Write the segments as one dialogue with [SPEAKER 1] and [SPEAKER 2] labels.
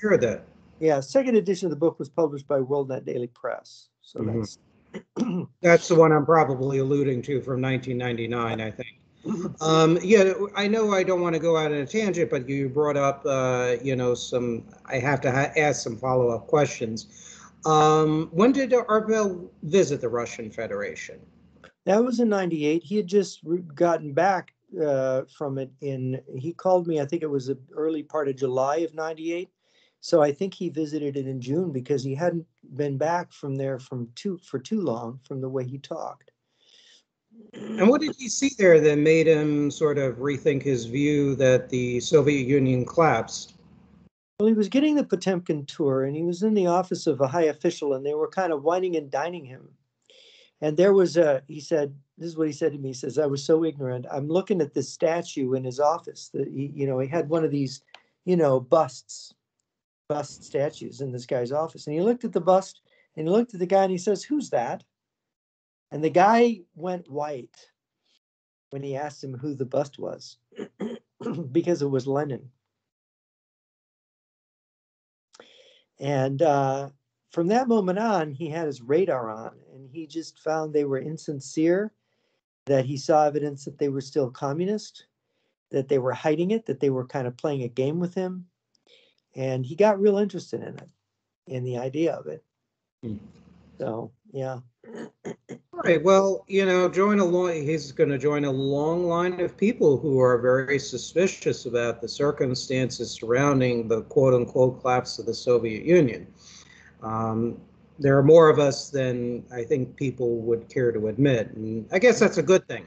[SPEAKER 1] hear that.
[SPEAKER 2] Yeah, second edition of the book was published by WorldNet Daily Press. So
[SPEAKER 1] Hmm.
[SPEAKER 2] that's
[SPEAKER 1] That's the one I'm probably alluding to from 1999, I think. Yeah, I know I don't want to go out on a tangent, but you brought up, some, I have to ask some follow-up questions. When did Arvel visit the Russian Federation?
[SPEAKER 2] that was in '98. He had just gotten back from it he called me, I think it was the early part of July of '98. So I think he visited it in June because he hadn't been back from there for too long from the way he talked.
[SPEAKER 1] And what did he see there that made him sort of rethink his view that the Soviet Union collapsed?
[SPEAKER 2] Well, he was getting the Potemkin tour and he was in the office of a high official and they were kind of whining and dining him. And there was he said, this is what he said to me. He says, I was so ignorant. I'm looking at this statue in his office that he had one of these, bust statues in this guy's office. And he looked at the bust and he looked at the guy and he says, who's that? And the guy went white when he asked him who the bust was because it was Lenin. And from that moment on, he had his radar on and he just found they were insincere, that he saw evidence that they were still communist, that they were hiding it, that they were kind of playing a game with him. And he got real interested in it, in the idea of it.
[SPEAKER 1] Hmm.
[SPEAKER 2] So, yeah.
[SPEAKER 1] All right. Well, he's going to join a long line of people who are very suspicious about the circumstances surrounding the quote unquote collapse of the Soviet Union. Um, there are more of us than I think people would care to admit. And I guess that's a good thing,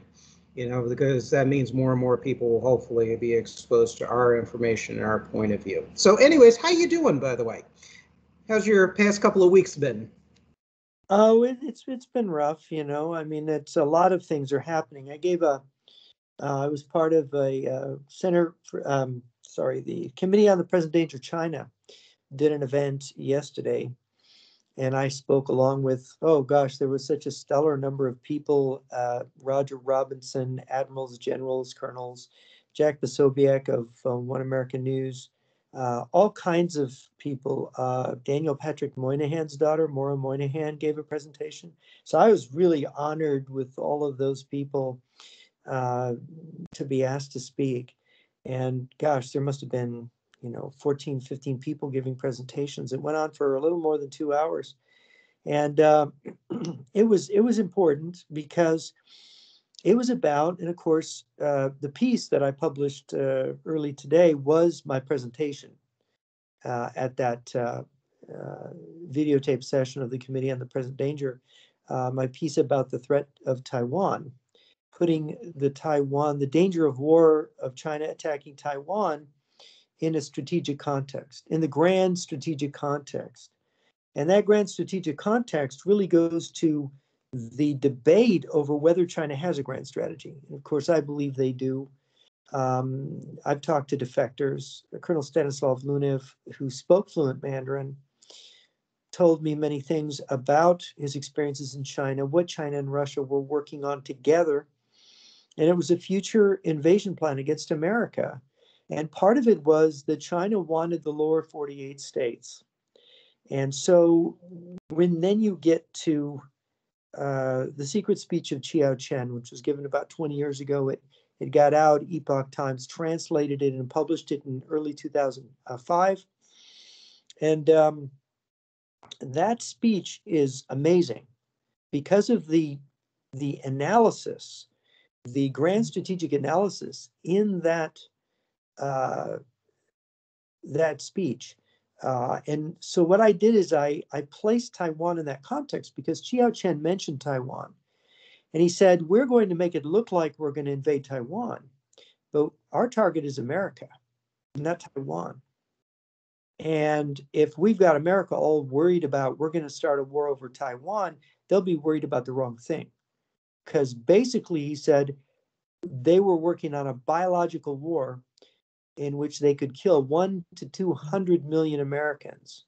[SPEAKER 1] because that means more and more people will hopefully be exposed to our information and our point of view. So anyways, how you doing, by the way? How's your past couple of weeks been?
[SPEAKER 2] Oh, it's been rough, I mean, it's a lot of things are happening. I was part of a the Committee on the Present Danger China did an event yesterday, and I spoke along with, oh gosh, there was such a stellar number of people, Roger Robinson, admirals, generals, colonels, Jack Posobiec of One American News, all kinds of people. Daniel Patrick Moynihan's daughter, Maura Moynihan, gave a presentation. So I was really honored with all of those people to be asked to speak. And gosh, there must have been, 14, 15 people giving presentations. It went on for a little more than 2 hours. And it was important because it was about, and of course, the piece that I published early today was my presentation at that videotape session of the Committee on the Present Danger, my piece about the threat of Taiwan, putting the danger of war, of China attacking Taiwan in a strategic context, in the grand strategic context. And that grand strategic context really goes to the debate over whether China has a grand strategy. And of course, I believe they do. I've talked to defectors. Colonel Stanislav Lunev, who spoke fluent Mandarin, told me many things about his experiences in China, what China and Russia were working on together. And it was a future invasion plan against America. And part of it was that China wanted the lower 48 states. And so when then you get to the secret speech of Chiao Chen, which was given about 20 years ago, it got out. Epoch Times translated it and published it in early 2005. And that speech is amazing because of the analysis, the grand strategic analysis in that speech. And so what I did is I placed Taiwan in that context because Chiao Chen mentioned Taiwan. And he said, we're going to make it look like we're going to invade Taiwan, but our target is America, not Taiwan. And if we've got America all worried about we're going to start a war over Taiwan, they'll be worried about the wrong thing. Because basically, he said, they were working on a biological war in which they could kill 1 to 200 million Americans.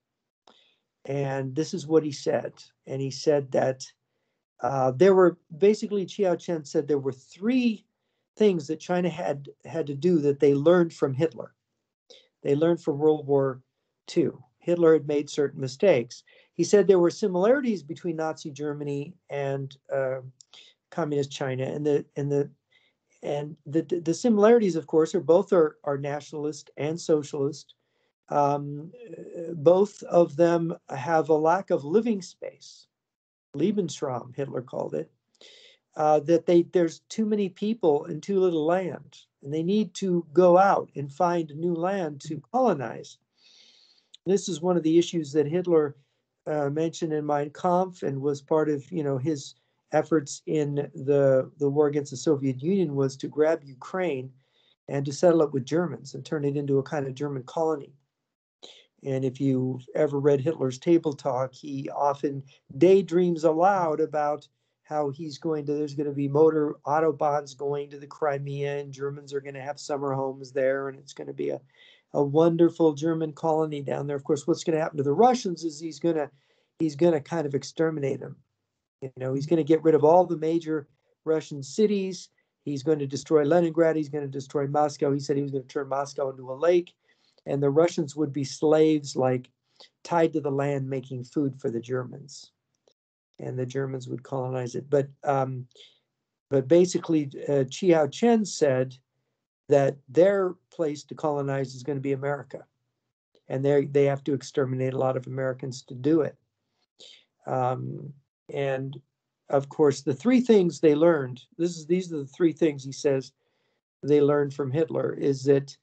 [SPEAKER 2] And this is what he said. And he said that there were basically, Chiao Chen said there were 3 things that China had to do that they learned from Hitler. They learned from World War too. Hitler had made certain mistakes. He said there were similarities between Nazi Germany and communist China, and the similarities, of course, are both are nationalist and socialist. Both of them have a lack of living space. Lebensraum, Hitler called it. That there's too many people and too little land, and they need to go out and find new land to colonize. This is one of the issues that Hitler mentioned in Mein Kampf, and was part of his efforts in the war against the Soviet Union, was to grab Ukraine and to settle it with Germans and turn it into a kind of German colony. And if you've ever read Hitler's table talk, he often daydreams aloud about how there's going to be motor autobahns going to the Crimea, and Germans are going to have summer homes there, and it's going to be a wonderful German colony down there. Of course, what's going to happen to the Russians is he's going to kind of exterminate them. He's going to get rid of all the major Russian cities. He's going to destroy Leningrad. He's going to destroy Moscow. He said he was going to turn Moscow into a lake, and the Russians would be slaves, like tied to the land, making food for the Germans, and the Germans would colonize it. But basically, Chiao Chen said that their place to colonize is going to be America, and they have to exterminate a lot of Americans to do it. And of course, the three things they learned, these are the three things he says they learned from Hitler, is that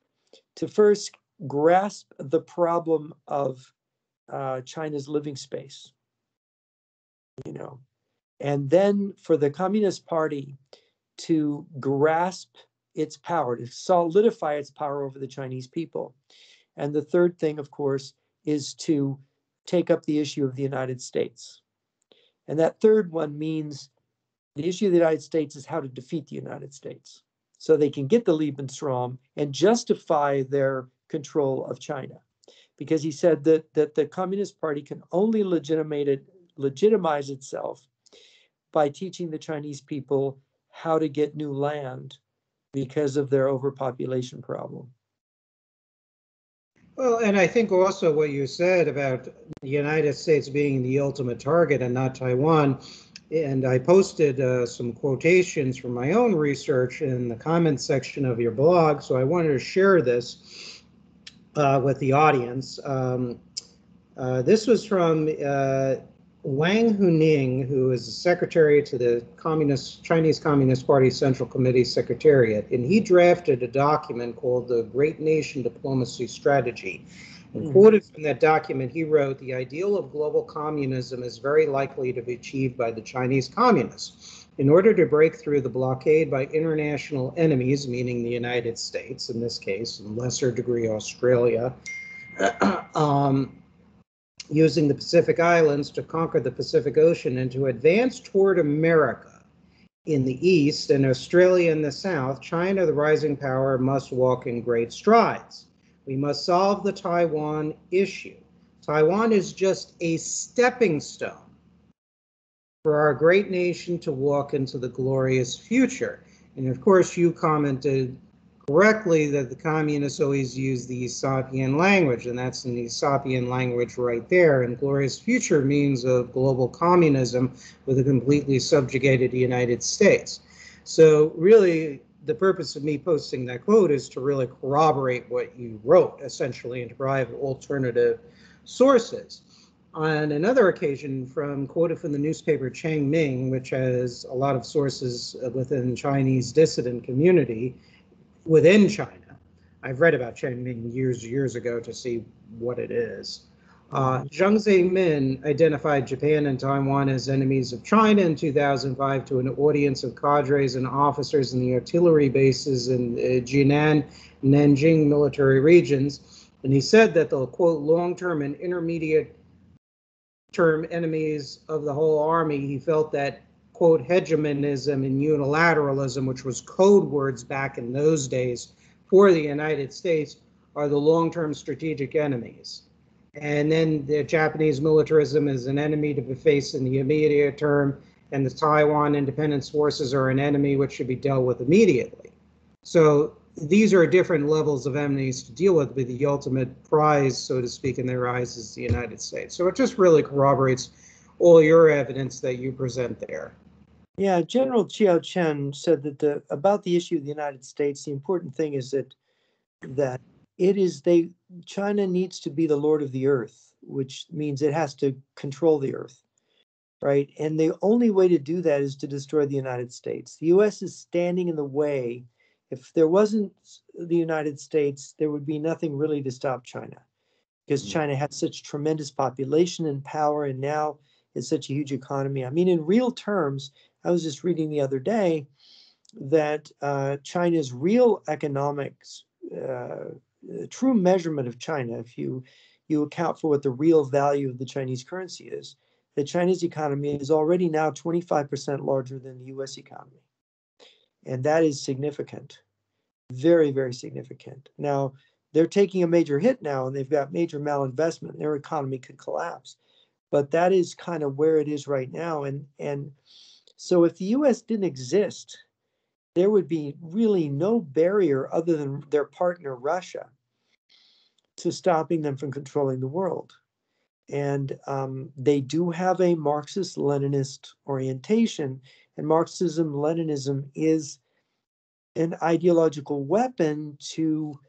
[SPEAKER 2] to first grasp the problem of China's living space, and then for the Communist Party to grasp its power, to solidify its power over the Chinese people. And the third thing, of course, is to take up the issue of the United States. And that third one means the issue of the United States is how to defeat the United States, so they can get the Lebensraum and justify their control of China. Because he said that the Communist Party can only legitimize itself by teaching the Chinese people how to get new land because of their overpopulation problem.
[SPEAKER 1] Well, and I think also what you said about the United States being the ultimate target and not Taiwan, and I posted some quotations from my own research in the comments section of your blog, so I wanted to share this with the audience. This was from Wang Huning, who is the secretary to the Chinese Communist Party Central Committee Secretariat, and he drafted a document called the Great Nation Diplomacy Strategy. And quoted from that document, he wrote, "The ideal of global communism is very likely to be achieved by the Chinese communists. In order to break through the blockade by international enemies, meaning the United States, in this case, in lesser degree Australia, using the Pacific Islands to conquer the Pacific Ocean and to advance toward America in the east and Australia in the south, China, the rising power, must walk in great strides. We must solve the Taiwan issue. Taiwan is just a stepping stone for our great nation to walk into the glorious future." And of course, you commented correctly that the communists always use the Aesopian language, and that's an Aesopian language right there. And glorious future means a global communism with a completely subjugated United States. So really, the purpose of me posting that quote is to really corroborate what you wrote, essentially, and to provide alternative sources. On another occasion, quoted from the newspaper Chang Ming, which has a lot of sources within Chinese dissident community, within China. I've read about Chen years ago to see what it is. Jiang Zemin identified Japan and Taiwan as enemies of China in 2005 to an audience of cadres and officers in the artillery bases in Jinan and Nanjing military regions. And he said that the, quote, long-term and intermediate-term enemies of the whole army, he felt that, quote, hegemonism and unilateralism, which was code words back in those days for the United States, are the long-term strategic enemies. And then the Japanese militarism is an enemy to be faced in the immediate term, and the Taiwan independence forces are an enemy which should be dealt with immediately. So these are different levels of enemies to deal with, but the ultimate prize, so to speak, in their eyes is the United States. So it just really corroborates all your evidence that you present there.
[SPEAKER 2] Yeah, General Chiao Chen said that about the issue of the United States, the important thing is that China needs to be the lord of the earth, which means it has to control the earth, right? And the only way to do that is to destroy the United States. The US is standing in the way. If there wasn't the United States, there would be nothing really to stop China, because China had such tremendous population and power, and now it's such a huge economy. I mean, in real terms, I was just reading the other day that China's real economics, true measurement of China, if you account for what the real value of the Chinese currency is, the Chinese economy is already now 25% larger than the US economy. And that is significant, very, very significant. Now, they're taking a major hit now, and they've got major malinvestment. Their economy could collapse. But that is kind of where it is right now. And so if the US didn't exist, there would be really no barrier other than their partner, Russia, to stopping them from controlling the world. And they do have a Marxist-Leninist orientation, and Marxism-Leninism is an ideological weapon to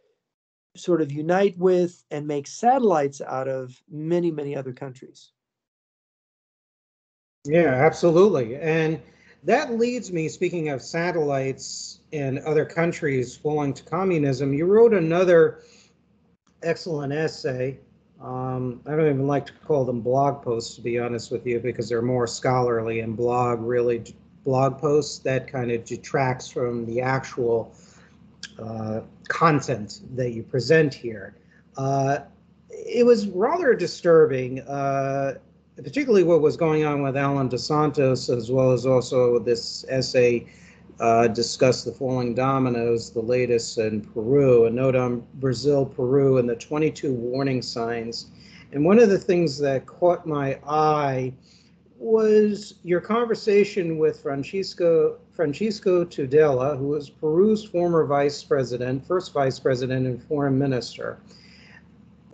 [SPEAKER 2] sort of unite with and make satellites out of many, many other countries.
[SPEAKER 1] Yeah, absolutely. And that leads me, speaking of satellites and other countries falling to communism, you wrote another excellent essay. I don't even like to call them blog posts, to be honest with you, because they're more scholarly, and blog posts that kind of detracts from the actual content that you present here. It was rather disturbing, particularly what was going on with Alan dos Santos, as well as also this essay discussed the falling dominoes, the latest in Peru, a note on Brazil, Peru, and the 22 warning signs. And one of the things that caught my eye was your conversation with Francisco Tudela, who was Peru's former first vice president and foreign minister.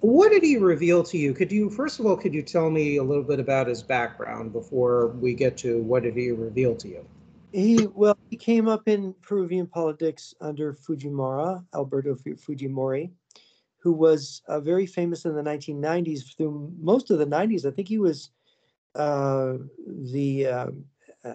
[SPEAKER 1] What did he reveal to you? First of all, could you tell me a little bit about his background before we get to what did he reveal to you?
[SPEAKER 2] He came up in Peruvian politics under Fujimori, Alberto Fujimori, who was very famous in the 1990s. Through most of the 90s, I think he was the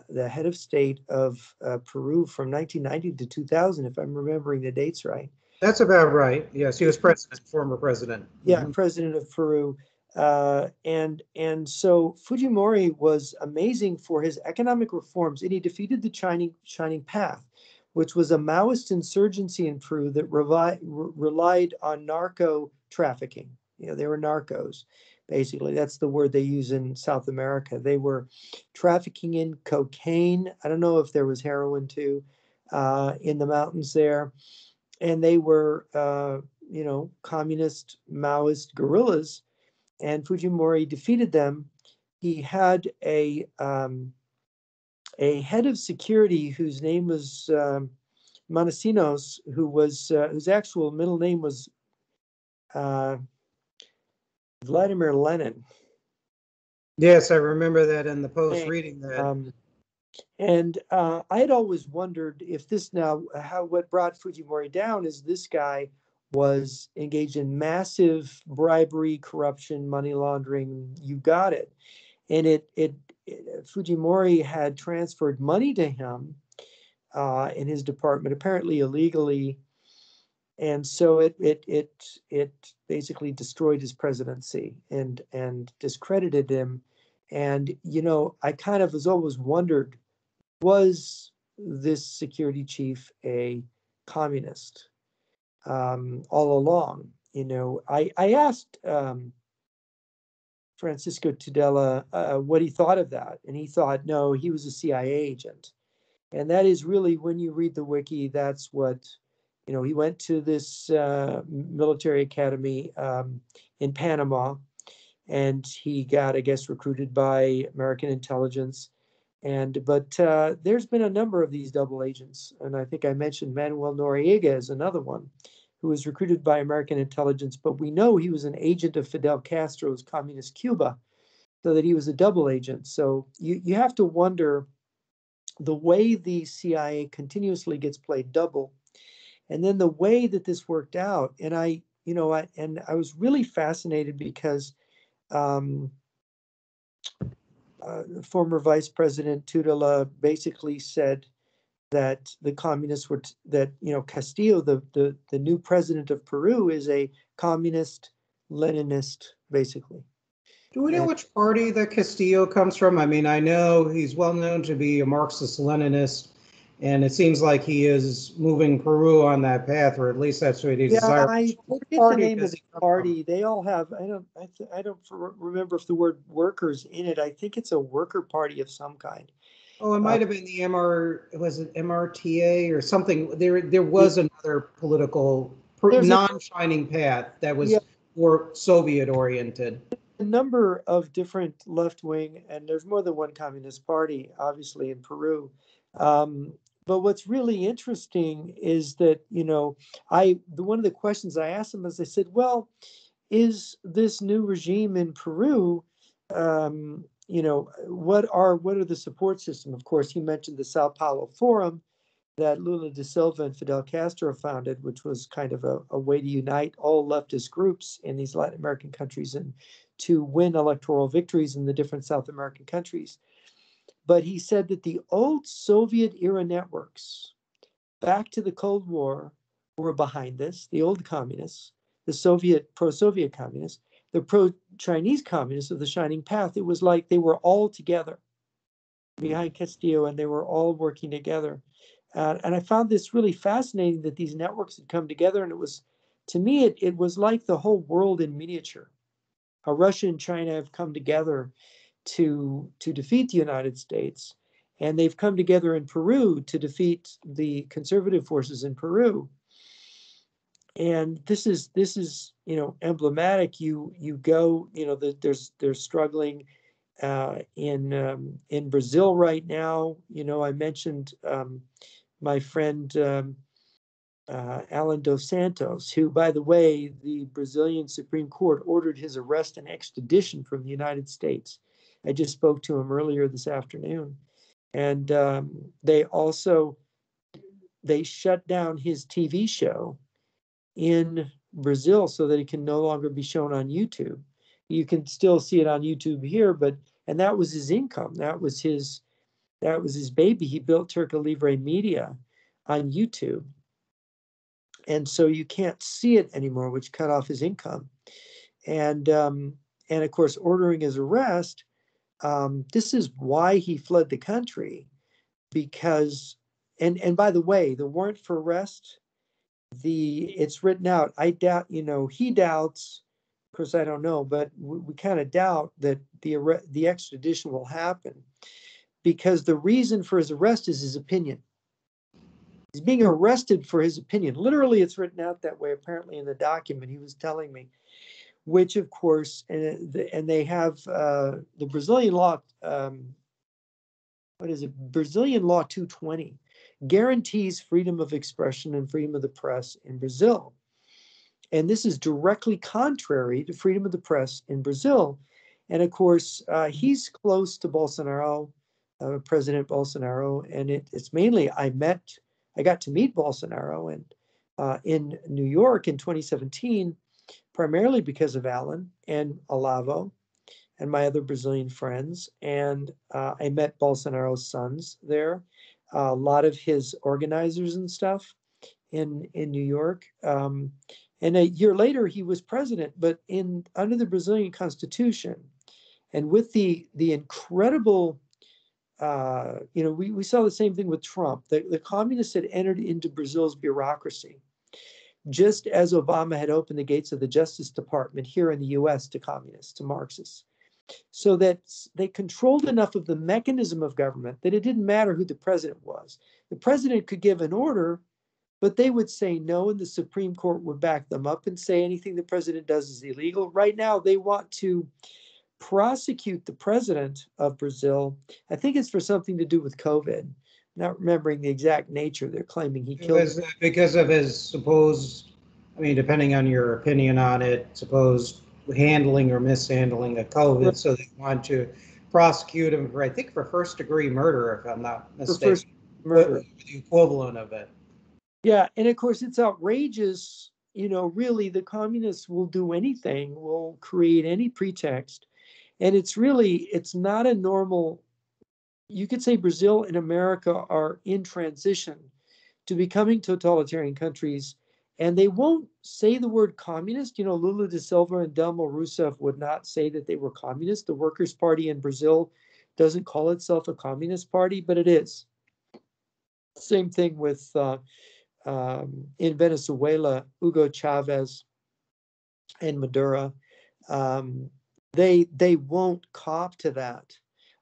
[SPEAKER 2] head of state of Peru from 1990 to 2000, if I'm remembering the dates right.
[SPEAKER 1] That's about right. Yes, he was former president.
[SPEAKER 2] Yeah, president of Peru. And so Fujimori was amazing for his economic reforms, and he defeated the Shining Path, which was a Maoist insurgency in Peru that relied on narco trafficking. You know, they were narcos, basically. That's the word they use in South America. They were trafficking in cocaine. I don't know if there was heroin too, in the mountains there. And they were, communist Maoist guerrillas, and Fujimori defeated them. He had a head of security whose name was Manasinos, whose actual middle name was Vladimir Lenin.
[SPEAKER 1] Yes, I remember that in the post, reading that.
[SPEAKER 2] And I had always wondered if what brought Fujimori down is this guy was engaged in massive bribery, corruption, money laundering. You got it. And Fujimori had transferred money to him in his department, apparently illegally. And so it basically destroyed his presidency and discredited him. And, I kind of has always wondered, was this security chief a communist all along? I asked Francisco Tudela what he thought of that, and he thought, no, he was a CIA agent. And that is really, when you read the wiki, that's what, he went to this military academy in Panama, and he got, I guess, recruited by American intelligence. But there's been a number of these double agents, and I think I mentioned Manuel Noriega as another one, who was recruited by American intelligence, but we know he was an agent of Fidel Castro's communist Cuba, so that he was a double agent. So you have to wonder the way the CIA continuously gets played double, and then the way that this worked out. And I was really fascinated because um, former Vice President Tudela basically said that the communists were that Castillo, the new president of Peru, is a communist Leninist, basically.
[SPEAKER 1] Do we know
[SPEAKER 2] And
[SPEAKER 1] which party that Castillo comes from? I mean, I know he's well known to be a Marxist-Leninist, and it seems like he is moving Peru on that path, or at least that's what he
[SPEAKER 2] yeah,
[SPEAKER 1] desires.
[SPEAKER 2] I
[SPEAKER 1] Which
[SPEAKER 2] forget the
[SPEAKER 1] party
[SPEAKER 2] name of
[SPEAKER 1] does
[SPEAKER 2] the
[SPEAKER 1] he come from?
[SPEAKER 2] party. They all have. I don't remember if the word workers in it. I think it's a worker party of some kind.
[SPEAKER 1] Oh, it
[SPEAKER 2] Uh,
[SPEAKER 1] might have been the MR, was it MRTA or something? There
[SPEAKER 2] yeah,
[SPEAKER 1] was another political
[SPEAKER 2] there's
[SPEAKER 1] non-shining path that
[SPEAKER 2] yeah,
[SPEAKER 1] was more Soviet oriented.
[SPEAKER 2] a number of different left wing, and there's more than one communist party, obviously, in Peru. Um, but what's really interesting is that, one of the questions I asked them is I said, well, is this new regime in Peru, what are the support system? Of course, he mentioned the Sao Paulo Forum that Lula da Silva and Fidel Castro founded, which was kind of a way to unite all leftist groups in these Latin American countries and to win electoral victories in the different South American countries. But he said that the old Soviet era networks back to the Cold War were behind this, the old communists, the Soviet, pro-Soviet communists, the pro-Chinese communists of the Shining Path. It was like they were all together behind Castillo, and they were all working together. And I found this really fascinating that these networks had come together, and it was, to me, it was like the whole world in miniature. How Russia and China have come together to defeat the United States, and they've come together in Peru to defeat the conservative forces in Peru. And this is emblematic. You go, they're struggling in Brazil right now. I mentioned my friend Alan dos Santos, who, by the way, the Brazilian Supreme Court ordered his arrest and extradition from the United States. I just spoke to him earlier this afternoon, and they shut down his TV show in Brazil so that it can no longer be shown on YouTube. You can still see it on YouTube here, and that was his income. That was his baby. He built Turca Libre Media on YouTube. And so you can't see it anymore, which cut off his income. And of course, ordering his arrest. This is why he fled the country, because, and by the way, the warrant for arrest, it's written out. I doubt, he doubts. Of course, I don't know, but we kind of doubt that the extradition will happen, because the reason for his arrest is his opinion. He's being arrested for his opinion. Literally, it's written out that way, apparently, in the document he was telling me, which, of course, and they have the Brazilian law, what is it? Brazilian law 220 guarantees freedom of expression and freedom of the press in Brazil. And this is directly contrary to freedom of the press in Brazil. And of course, he's close to Bolsonaro, President Bolsonaro, and it's mainly I got to meet Bolsonaro in New York in 2017, primarily because of Alan and Olavo and my other Brazilian friends. And I met Bolsonaro's sons there, a lot of his organizers and stuff in New York. And a year later, he was president, but under the Brazilian Constitution, and with the incredible, we saw the same thing with Trump. The communists had entered into Brazil's bureaucracy, just as Obama had opened the gates of the Justice Department here in the U.S. to communists, to Marxists, so that they controlled enough of the mechanism of government that it didn't matter who the president was. The president could give an order, but they would say no, and the Supreme Court would back them up and say anything the president does is illegal. Right now, they want to prosecute the president of Brazil. I think it's for something to do with COVID. Not remembering the exact nature. They're claiming he
[SPEAKER 1] It
[SPEAKER 2] killed.
[SPEAKER 1] was because of his supposed, I mean, depending on your opinion on it, supposed handling or mishandling of COVID. So they want to prosecute him for, I think, for first degree murder, if I'm not
[SPEAKER 2] For first
[SPEAKER 1] mistaken.
[SPEAKER 2] murder.
[SPEAKER 1] The equivalent of it.
[SPEAKER 2] Yeah, and of course it's outrageous. Really, the communists will do anything, will create any pretext. And it's not a normal, you could say Brazil and America are in transition to becoming totalitarian countries, and they won't say the word communist. Lula da Silva and Dilma Rousseff would not say that they were communist. The Workers' Party in Brazil doesn't call itself a communist party, but it is. Same thing with in Venezuela, Hugo Chavez and Maduro. They won't cop to that.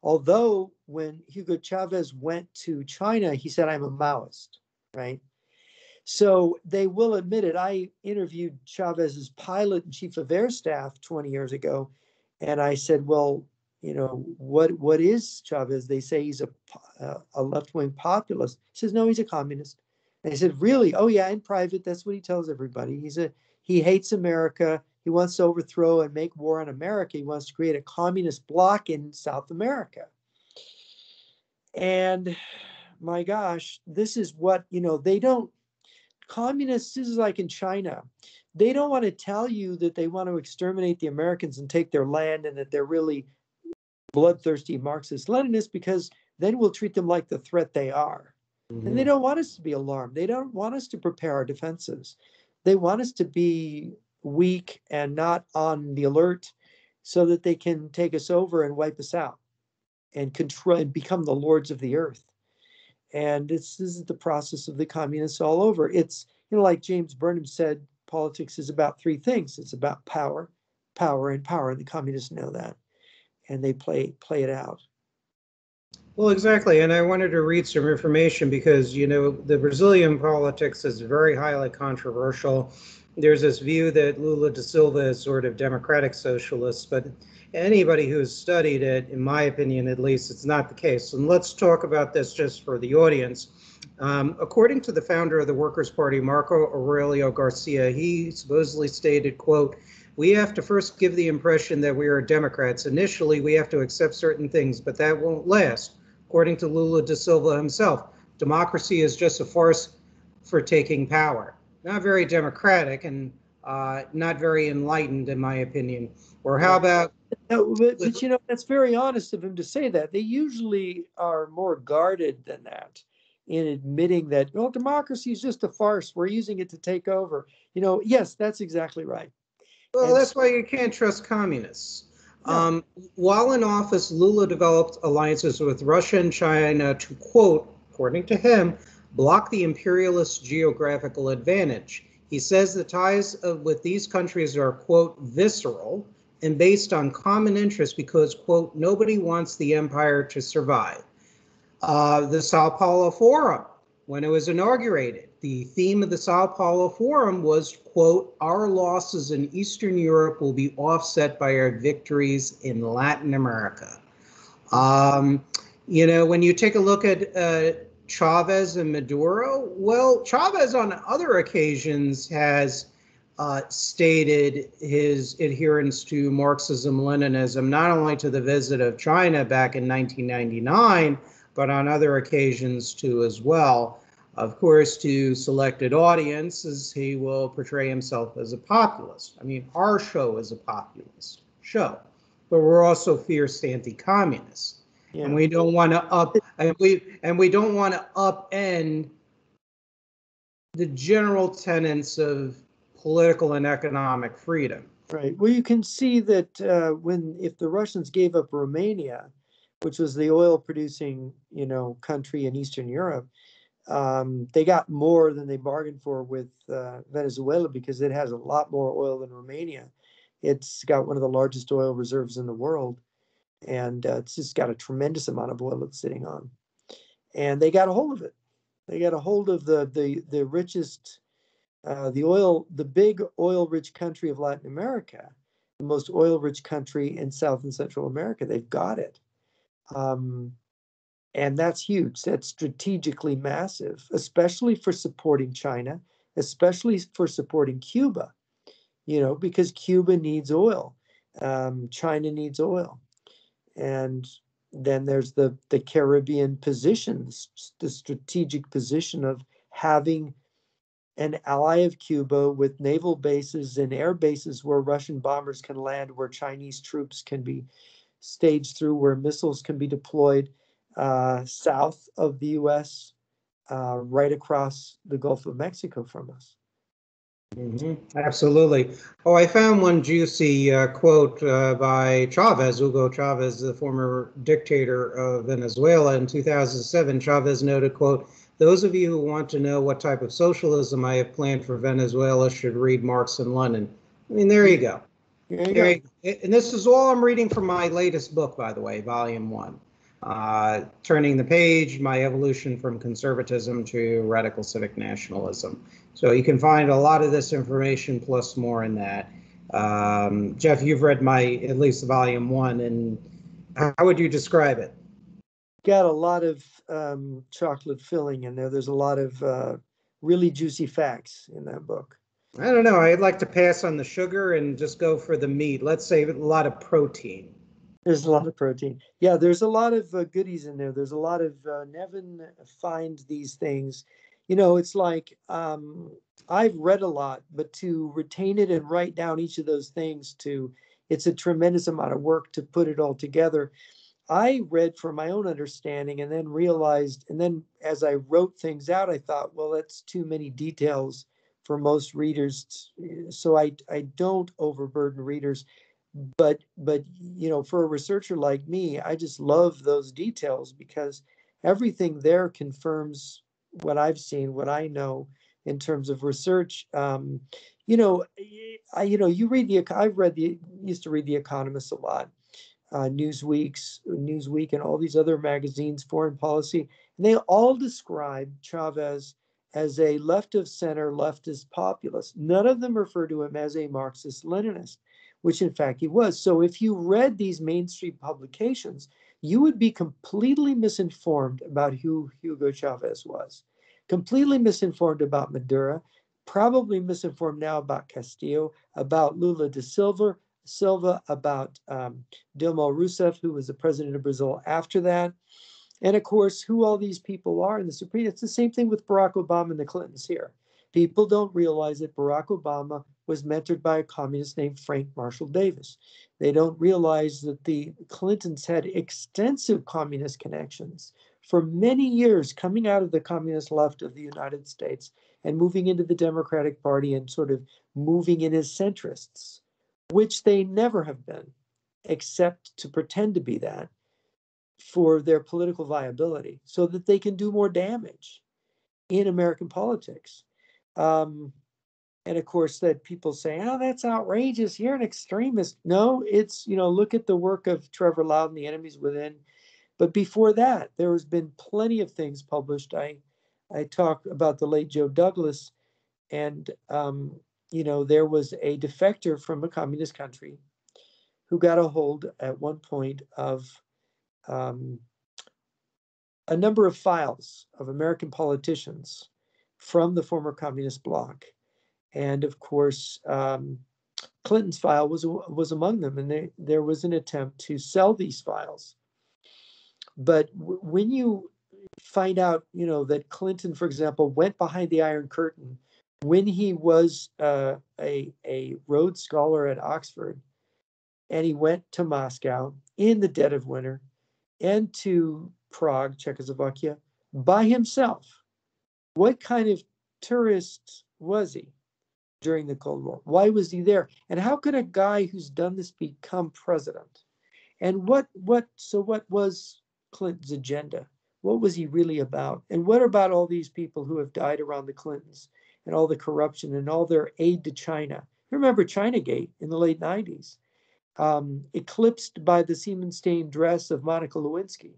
[SPEAKER 2] Although when Hugo Chavez went to China, he said, "I'm a Maoist," right? So they will admit it. I interviewed Chavez's pilot and chief of air staff 20 years ago, and I said, "Well, what is Chavez?" They say he's a left-wing populist. He says, "No, he's a communist." And I said, "Really?" "Oh yeah, in private, that's what he tells everybody. He hates America. He wants to overthrow and make war on America. He wants to create a communist bloc in South America." And my gosh, this is what, they don't, communists, this is like in China. They don't want to tell you that they want to exterminate the Americans and take their land and that they're really bloodthirsty Marxist Leninists, because then we'll treat them like the threat they are. Mm-hmm. And they don't want us to be alarmed. They don't want us to prepare our defenses. They want us to be weak and not on the alert so that they can take us over and wipe us out and control and become the lords of the earth. And this is the process of the communists all over. It's, like James Burnham said, politics is about three things. It's about power, power, and power. And the communists know that. And they play it out.
[SPEAKER 1] Well, exactly. And I wanted to read some information because, the Brazilian politics is very highly controversial. There's this view that Lula da Silva is sort of democratic socialist, but anybody who's studied it, in my opinion at least, it's not the case. And let's talk about this just for the audience. According to the founder of the Workers' Party, Marco Aurelio Garcia, he supposedly stated, quote, "We have to first give the impression that we are Democrats. Initially, we have to accept certain things, but that won't last." According to Lula da Silva himself, democracy is just a farce for taking power. Not very democratic and not very enlightened, in my opinion. Or how about...
[SPEAKER 2] But that's very honest of him to say that. They usually are more guarded than that in admitting that, well, democracy is just a farce. We're using it to take over. Yes, that's exactly right.
[SPEAKER 1] Well, and that's why you can't trust communists. No. While in office, Lula developed alliances with Russia and China to, quote, according to him, block the imperialist geographical advantage. He says the ties with these countries are, quote, visceral and based on common interest because, quote, nobody wants the empire to survive. The Sao Paulo Forum, when it was inaugurated, the theme of the Sao Paulo Forum was, quote, "Our losses in Eastern Europe will be offset by our victories in Latin America." When you take a look at Chavez and Maduro, well, Chavez on other occasions has stated his adherence to Marxism-Leninism, not only to the visit of China back in 1999, but on other occasions too as well. Of course, to selected audiences, he will portray himself as a populist. I mean, our show is a populist show, but we're also fierce anti-communists, and we don't want to upend the general tenets of political and economic freedom.
[SPEAKER 2] Right. Well, you can see that if the Russians gave up Romania, which was the oil-producing, country in Eastern Europe, they got more than they bargained for with Venezuela because it has a lot more oil than Romania. It's got one of the largest oil reserves in the world, and it's just got a tremendous amount of oil it's sitting on. And they got a hold of it. They got a hold of the richest, the big oil-rich country of Latin America. the most oil-rich country in South and Central America. They've got it. And that's huge. That's strategically massive, especially for supporting China, especially for supporting Cuba, because Cuba needs oil. China needs oil. And then there's the Caribbean position, the strategic position of having an ally of Cuba with naval bases and air bases where Russian bombers can land, where Chinese troops can be staged through, where missiles can be deployed south of the U.S., right across the Gulf of Mexico from us.
[SPEAKER 1] Absolutely. Oh, I found one juicy quote by Chavez, Hugo Chavez, the former dictator of Venezuela in 2007. Chavez noted, quote, "Those of you who want to know what type of socialism I have planned for Venezuela should read Marx and Lenin." I mean, there you go.
[SPEAKER 2] There you go.
[SPEAKER 1] And this is all I'm reading from my latest book, by the way, Volume 1. Turning the Page, My Evolution from Conservatism to Radical Civic Nationalism. So you can find a lot of this information plus more in that. Jeff, you've read at least Volume 1, and how would you describe it?
[SPEAKER 2] Got a lot of chocolate filling in there. There's a lot of really juicy facts in that book.
[SPEAKER 1] I don't know. I'd like to pass on the sugar and just go for the meat. Let's say a lot of protein.
[SPEAKER 2] There's a lot of protein. Yeah, there's a lot of goodies in there. There's a lot of Nevin finds these things. It's like I've read a lot, but to retain it and write down each of those things, it's a tremendous amount of work to put it all together. I read for my own understanding and then realized, and then as I wrote things out, I thought, well, that's too many details for most readers. So I don't overburden readers. But for a researcher like me, I just love those details because everything there confirms what I've seen, what I know in terms of research. Used to read The Economist a lot, Newsweek, and all these other magazines, Foreign Policy, and they all describe Chavez as a left of center leftist populist. None of them refer to him as a Marxist-Leninist, which in fact he was. So if you read these mainstream publications, you would be completely misinformed about who Hugo Chavez was, completely misinformed about Maduro, probably misinformed now about Castillo, about Lula da Silva, about Dilma Rousseff, who was the president of Brazil after that. And of course, who all these people are in the Supreme. It's the same thing with Barack Obama and the Clintons here. People don't realize that Barack Obama was mentored by a communist named Frank Marshall Davis. They don't realize that the Clintons had extensive communist connections for many years, coming out of the communist left of the United States and moving into the Democratic Party and sort of moving in as centrists, which they never have been, except to pretend to be that for their political viability so that they can do more damage in American politics. And of course, that people say, oh, that's outrageous. You're an extremist. No, it's, look at the work of Trevor Loudon, The Enemies Within. But before that, there has been plenty of things published. I talk about the late Joe Douglas, and, there was a defector from a communist country who got a hold at one point of a number of files of American politicians from the former communist bloc. And of course, Clinton's file was among them, and there was an attempt to sell these files. But when you find out, that Clinton, for example, went behind the Iron Curtain when he was a Rhodes Scholar at Oxford, and he went to Moscow in the dead of winter and to Prague, Czechoslovakia, by himself. What kind of tourist was he during the Cold War? Why was he there? And how could a guy who's done this become president? And what was Clinton's agenda? What was he really about? And what about all these people who have died around the Clintons and all the corruption and all their aid to China? Remember Chinagate in the late 90s, eclipsed by the Siemensstein dress of Monica Lewinsky.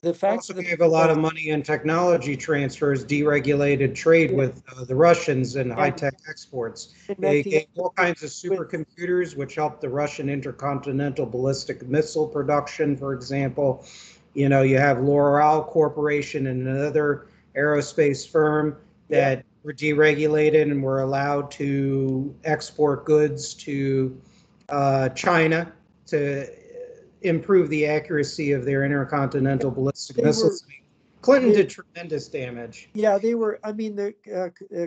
[SPEAKER 2] the fact
[SPEAKER 1] Also
[SPEAKER 2] of the
[SPEAKER 1] gave a lot
[SPEAKER 2] matter
[SPEAKER 1] of money in technology transfers, deregulated trade
[SPEAKER 2] is,
[SPEAKER 1] with the Russians and
[SPEAKER 2] and
[SPEAKER 1] high-tech exports.
[SPEAKER 2] it meant
[SPEAKER 1] It
[SPEAKER 2] the
[SPEAKER 1] gave all kinds of
[SPEAKER 2] with
[SPEAKER 1] supercomputers, which helped the Russian intercontinental ballistic missile production, for example. You know, you have L'Oreal Corporation and another aerospace firm
[SPEAKER 2] yeah,
[SPEAKER 1] that were deregulated and were allowed to export goods to China to improve the accuracy of their intercontinental ballistic
[SPEAKER 2] they were
[SPEAKER 1] missiles. Clinton
[SPEAKER 2] they
[SPEAKER 1] did tremendous damage.
[SPEAKER 2] yeah, they were. I mean, the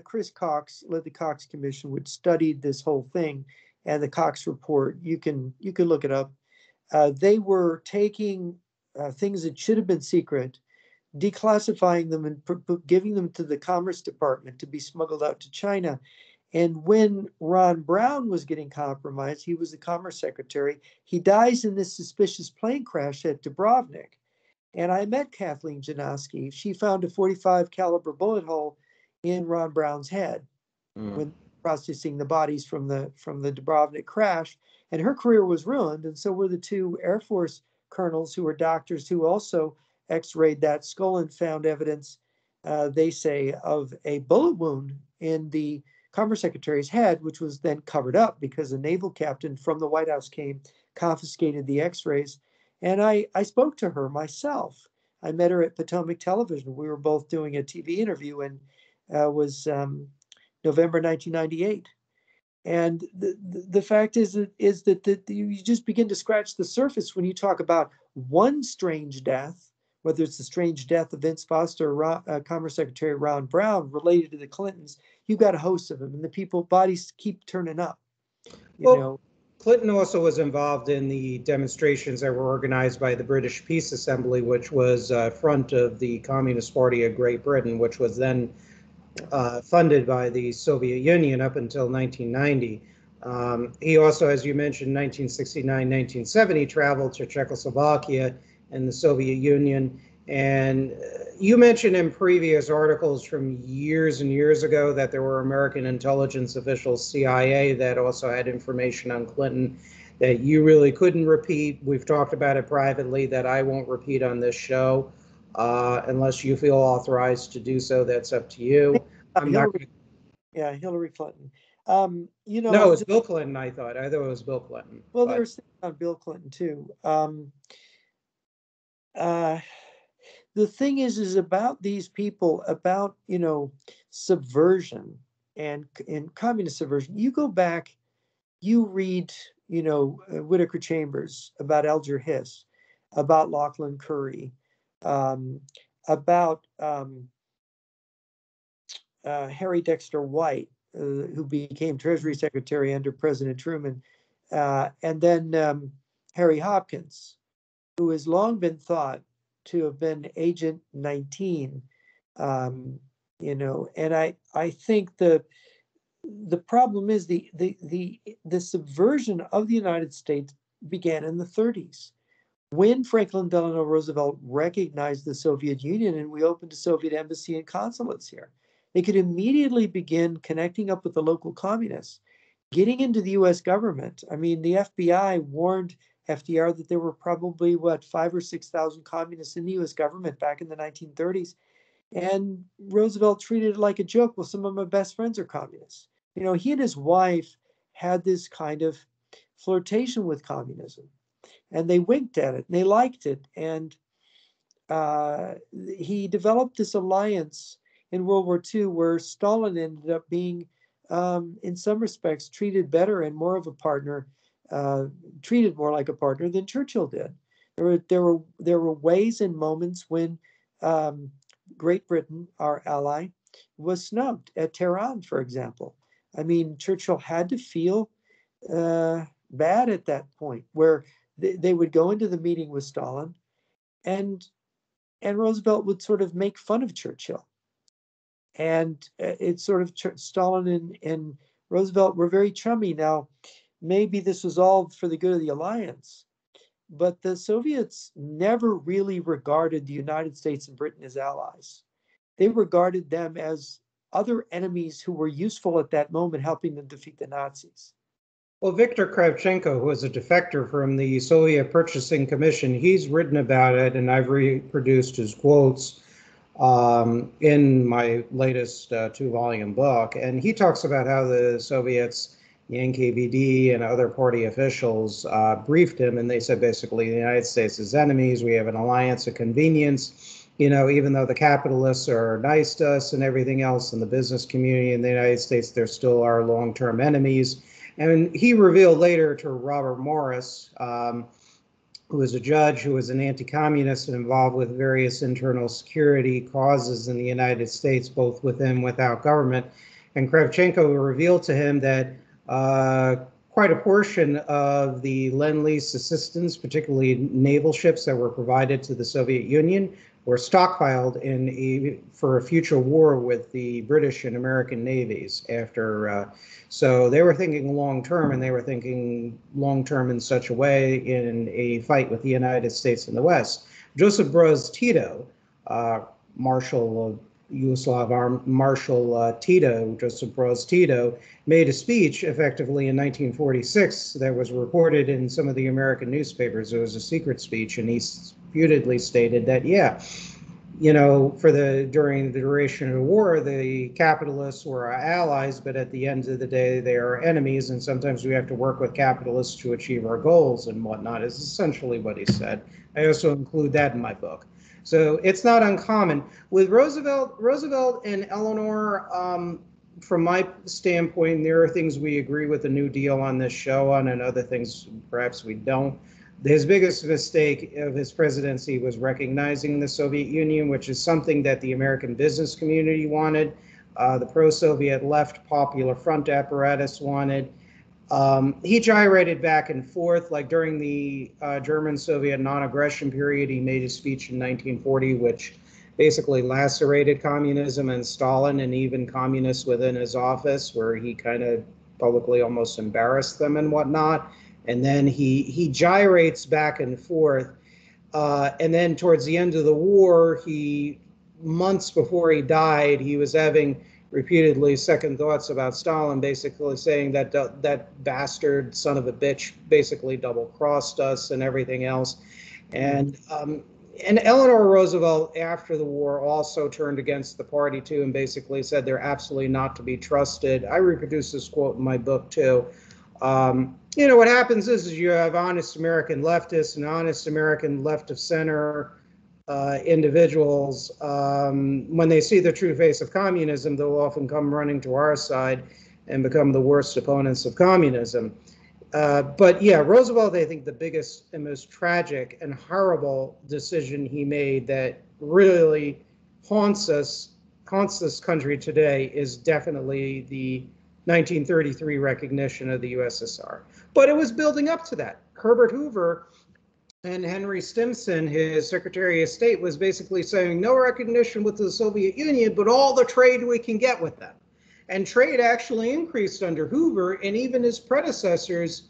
[SPEAKER 2] Chris Cox led the Cox Commission, which studied this whole thing, and the Cox report. You can look it up. They were taking things that should have been secret, declassifying them and giving them to the Commerce Department to be smuggled out to China. And when Ron Brown was getting compromised, he was the Commerce Secretary. He dies in this suspicious plane crash at Dubrovnik. And I met Kathleen Janoski. She found a 45 caliber bullet hole in Ron Brown's head when processing the bodies from the Dubrovnik crash. And her career was ruined. And so were the two Air Force colonels who were doctors who also x-rayed that skull and found evidence, they say, of a bullet wound in the Commerce Secretary's head, which was then covered up because a naval captain from the White House came, confiscated the x-rays. And I spoke to her myself. I met her at Potomac Television. We were both doing a TV interview, and was November 1998. And the fact is that you just begin to scratch the surface when you talk about one strange death, whether it's the strange death of Vince Foster or Commerce Secretary Ron Brown related to the Clintons. You've got a host of them, and the people bodies keep turning up. You
[SPEAKER 1] Well,
[SPEAKER 2] know,
[SPEAKER 1] Clinton also was involved in the demonstrations that were organized by the British Peace Assembly, which was front of the Communist Party of Great Britain, which was then funded by the Soviet Union up until 1990. He also, as you mentioned, 1969, 1970, traveled to Czechoslovakia and the Soviet Union. And you mentioned in previous articles from years and years ago that there were American intelligence officials, CIA, that also had information on Clinton that you really couldn't repeat. We've talked about it privately that I won't repeat on this show. Unless you feel authorized to do so, that's up to you. I'm not
[SPEAKER 2] Hillary,
[SPEAKER 1] going to.
[SPEAKER 2] yeah, Hillary Clinton.
[SPEAKER 1] No, it was Bill Clinton, I thought. I thought it was Bill Clinton.
[SPEAKER 2] Well,
[SPEAKER 1] But
[SPEAKER 2] there's things on Bill Clinton too. Uh, the thing is about these people, about subversion and communist subversion. You go back, you read, Whitaker Chambers, about Alger Hiss, about Lachlan Curry, um, about Harry Dexter White, who became Treasury Secretary under President Truman, and then Harry Hopkins, who has long been thought to have been Agent 19. And I think the problem is the subversion of the United States began in the 30s when Franklin Delano Roosevelt recognized the Soviet Union and we opened a Soviet embassy and consulates here. They could immediately begin connecting up with the local communists, getting into the US government. I mean, the FBI warned FDR that there were probably, 5,000 or 6,000 communists in the US government back in the 1930s. And Roosevelt treated it like a joke. Well, some of my best friends are communists. He and his wife had this kind of flirtation with communism, and they winked at it and they liked it. And he developed this alliance in World War II where Stalin ended up being, in some respects, treated better and more of a partner, treated more like a partner than Churchill did. There were ways and moments when Great Britain, our ally, was snubbed at Tehran, for example. I mean, Churchill had to feel bad at that point, where they would go into the meeting with Stalin, and Roosevelt would sort of make fun of Churchill. And it's sort of Stalin and Roosevelt were very chummy. Now, maybe this was all for the good of the alliance, but the Soviets never really regarded the United States and Britain as allies. They regarded them as other enemies who were useful at that moment, helping them defeat the Nazis.
[SPEAKER 1] Well, Viktor Kravchenko, who was a defector from the Soviet Purchasing Commission, he's written about it, and I've reproduced his quotes in my latest two-volume book. And he talks about how the Soviets, the NKVD, and other party officials briefed him, and they said basically the United States is enemies. We have an alliance of convenience. You know, even though the capitalists are nice to us and everything else, in the business community in the United States, they're still our long-term enemies. And he revealed later to Robert Morris, who was a judge, who was an anti-communist and involved with various internal security causes in the United States, both within and without government. And Kravchenko revealed to him that quite a portion of the Lend-Lease assistance, particularly naval ships that were provided to the Soviet Union, were stockpiled for a future war with the British and American navies after. So they were thinking long term, and they were thinking long term in such a way in a fight with the United States in the West. Joseph Broz Tito, Marshal of Yugoslav Marshal Tito, Joseph Broz Tito, made a speech effectively in 1946 that was reported in some of the American newspapers. It was a secret speech, and he reputedly stated that, yeah, you know, during the duration of the war, the capitalists were our allies, but at the end of the day, they are enemies, and sometimes we have to work with capitalists to achieve our goals and whatnot, is essentially what he said. I also include that in my book. So it's not uncommon. With Roosevelt and Eleanor, from my standpoint, there are things we agree with the New Deal on this show on, and other things perhaps we don't. His biggest mistake of his presidency was recognizing the Soviet Union, which is something that the American business community wanted. The pro-Soviet left Popular Front apparatus wanted. He gyrated back and forth, like during the German-Soviet non-aggression period. He made a speech in 1940, which basically lacerated communism and Stalin and even communists within his office, where he kind of publicly almost embarrassed them and whatnot. And then he gyrates back and forth. And then towards the end of the war, months before he died, he was having repeatedly second thoughts about Stalin, basically saying that that bastard son of a bitch basically double-crossed us and everything else. And Eleanor Roosevelt, after the war, also turned against the party too, and basically said they're absolutely not to be trusted. I reproduce this quote in my book too. You know, what happens is you have honest American leftists and honest American left of center individuals. When they see the true face of communism, they'll often come running to our side and become the worst opponents of communism. But yeah, Roosevelt, I think the biggest and most tragic and horrible decision he made that really haunts this country today is definitely the 1933 recognition of the USSR. But it was building up to that. Herbert Hoover and Henry Stimson, his Secretary of State, was basically saying no recognition with the Soviet Union, but all the trade we can get with them. And trade actually increased under Hoover and even his predecessors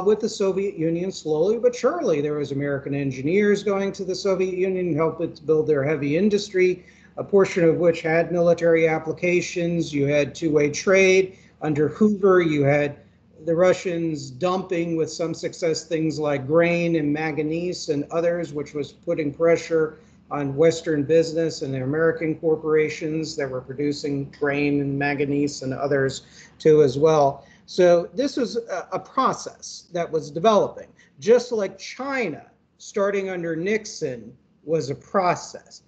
[SPEAKER 1] with the Soviet Union slowly but surely. There was American engineers going to the Soviet Union and helped it to build their heavy industry, a portion of which had military applications. You had two-way trade. Under Hoover, you had the Russians dumping with some success things like grain and manganese and others, which was putting pressure on Western business and the American corporations that were producing grain and manganese and others too as well. So this was a process that was developing, just like China, starting under Nixon, was a process.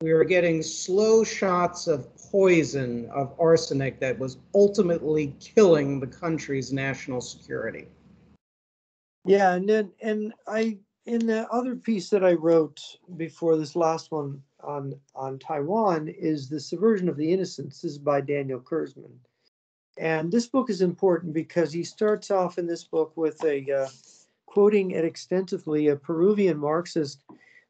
[SPEAKER 1] We were getting slow shots of poison, of arsenic, that was ultimately killing the country's national security.
[SPEAKER 2] Yeah, and in the other piece that I wrote before this last one on Taiwan is The Subversion of the Innocents. This is by Daniel Kurzman. And this book is important because he starts off in this book with quoting it extensively a Peruvian Marxist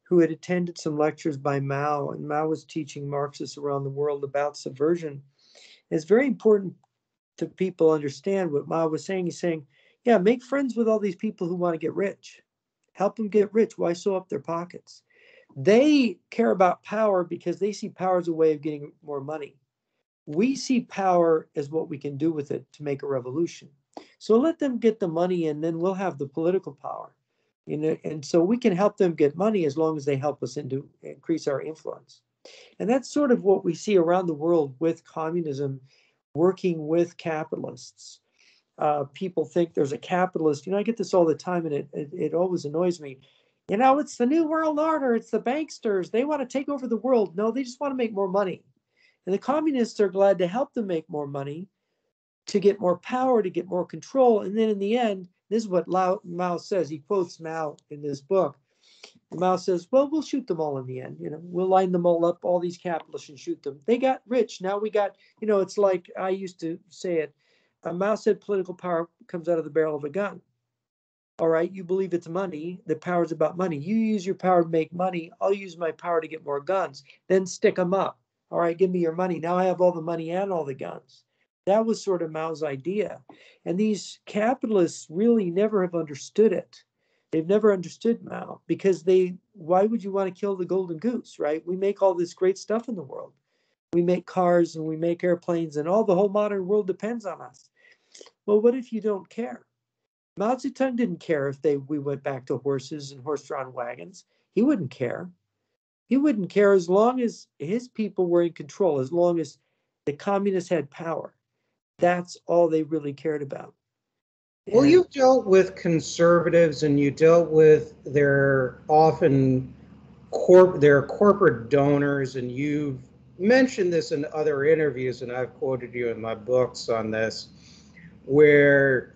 [SPEAKER 2] who had attended some lectures by Mao, and Mao was teaching Marxists around the world about subversion. And it's very important to people understand what Mao was saying. He's saying, yeah, make friends with all these people who want to get rich. Help them get rich. Why sew up their pockets? They care about power because they see power as a way of getting more money. We see power as what we can do with it to make a revolution. So let them get the money and then we'll have the political power. And so we can help them get money as long as they help us increase our influence. And that's sort of what we see around the world with communism working with capitalists. People think there's a capitalist. I get this all the time, and it always annoys me. It's the New World Order. It's the banksters. They want to take over the world. No, they just want to make more money. And the communists are glad to help them make more money, to get more power, to get more control. And then in the end, this is what Mao says. He quotes Mao in this book. Mao says, well, we'll shoot them all in the end. We'll line them all up, all these capitalists, and shoot them. They got rich. Now we got, it's like I used to say it. Mao said political power comes out of the barrel of a gun. All right, you believe it's money. The power is about money. You use your power to make money. I'll use my power to get more guns. Then stick them up. All right, give me your money. Now I have all the money and all the guns. That was sort of Mao's idea. And these capitalists really never have understood it. They've never understood Mao because why would you want to kill the golden goose, right? We make all this great stuff in the world. We make cars and we make airplanes and the whole modern world depends on us. Well, what if you don't care? Mao Zedong didn't care if we went back to horses and horse-drawn wagons. He wouldn't care. He wouldn't care as long as his people were in control, as long as the communists had power. That's all they really cared about.
[SPEAKER 1] Well, you dealt with conservatives and you dealt with their corporate donors, and you've mentioned this in other interviews, and I've quoted you in my books on this, where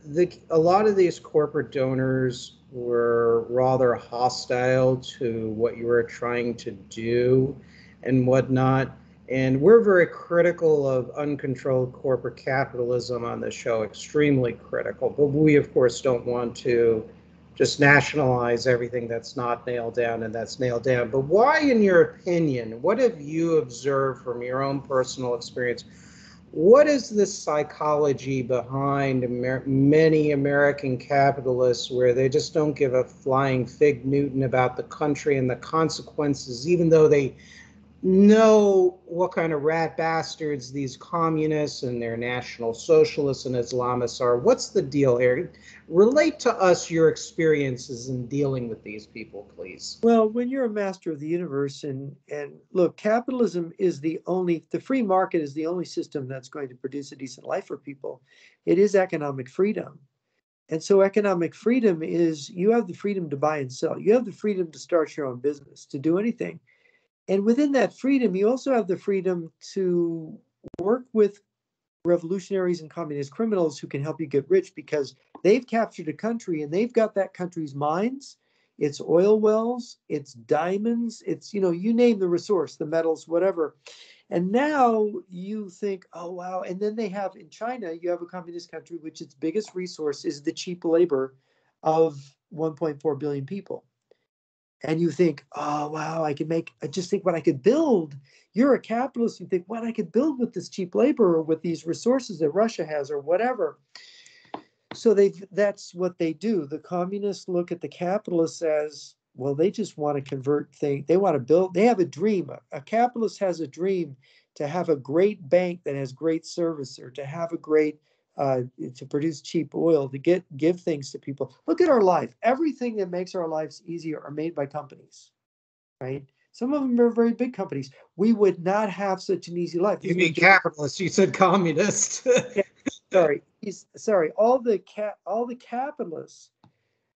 [SPEAKER 1] a lot of these corporate donors were rather hostile to what you were trying to do and whatnot. And we're very critical of uncontrolled corporate capitalism on the show, extremely critical. But we, of course, don't want to just nationalize everything that's not nailed down and that's nailed down. But why, in your opinion, what have you observed from your own personal experience? What is the psychology behind many American capitalists where they just don't give a flying fig Newton about the country and the consequences, even though they know what kind of rat bastards these communists and their national socialists and Islamists are? What's the deal here? Relate to us your experiences in dealing with these people, please.
[SPEAKER 2] Well, when you're a master of the universe and look, capitalism is the free market is the only system that's going to produce a decent life for people. It is economic freedom. And so economic freedom is you have the freedom to buy and sell. You have the freedom to start your own business, to do anything. And within that freedom, you also have the freedom to work with revolutionaries and communist criminals who can help you get rich because they've captured a country and they've got that country's mines, its oil wells, its diamonds, its, you name the resource, the metals, whatever. And now you think, oh, wow. And then they have in China, you have a communist country, which its biggest resource is the cheap labor of 1.4 billion people. And you think, oh, wow, I just think what I could build. You're a capitalist. You think what I could build with this cheap labor or with these resources that Russia has or whatever. So that's what they do. The communists look at the capitalists as, well, they just want to convert things. They want to build. They have a dream. A capitalist has a dream to have a great bank that has great service or to have a great to produce cheap oil, to give things to people. Look at our life. Everything that makes our lives easier are made by companies, right? Some of them are very big companies. We would not have such an easy life.
[SPEAKER 1] You mean capitalist? You said communist.
[SPEAKER 2] Sorry. All the capitalists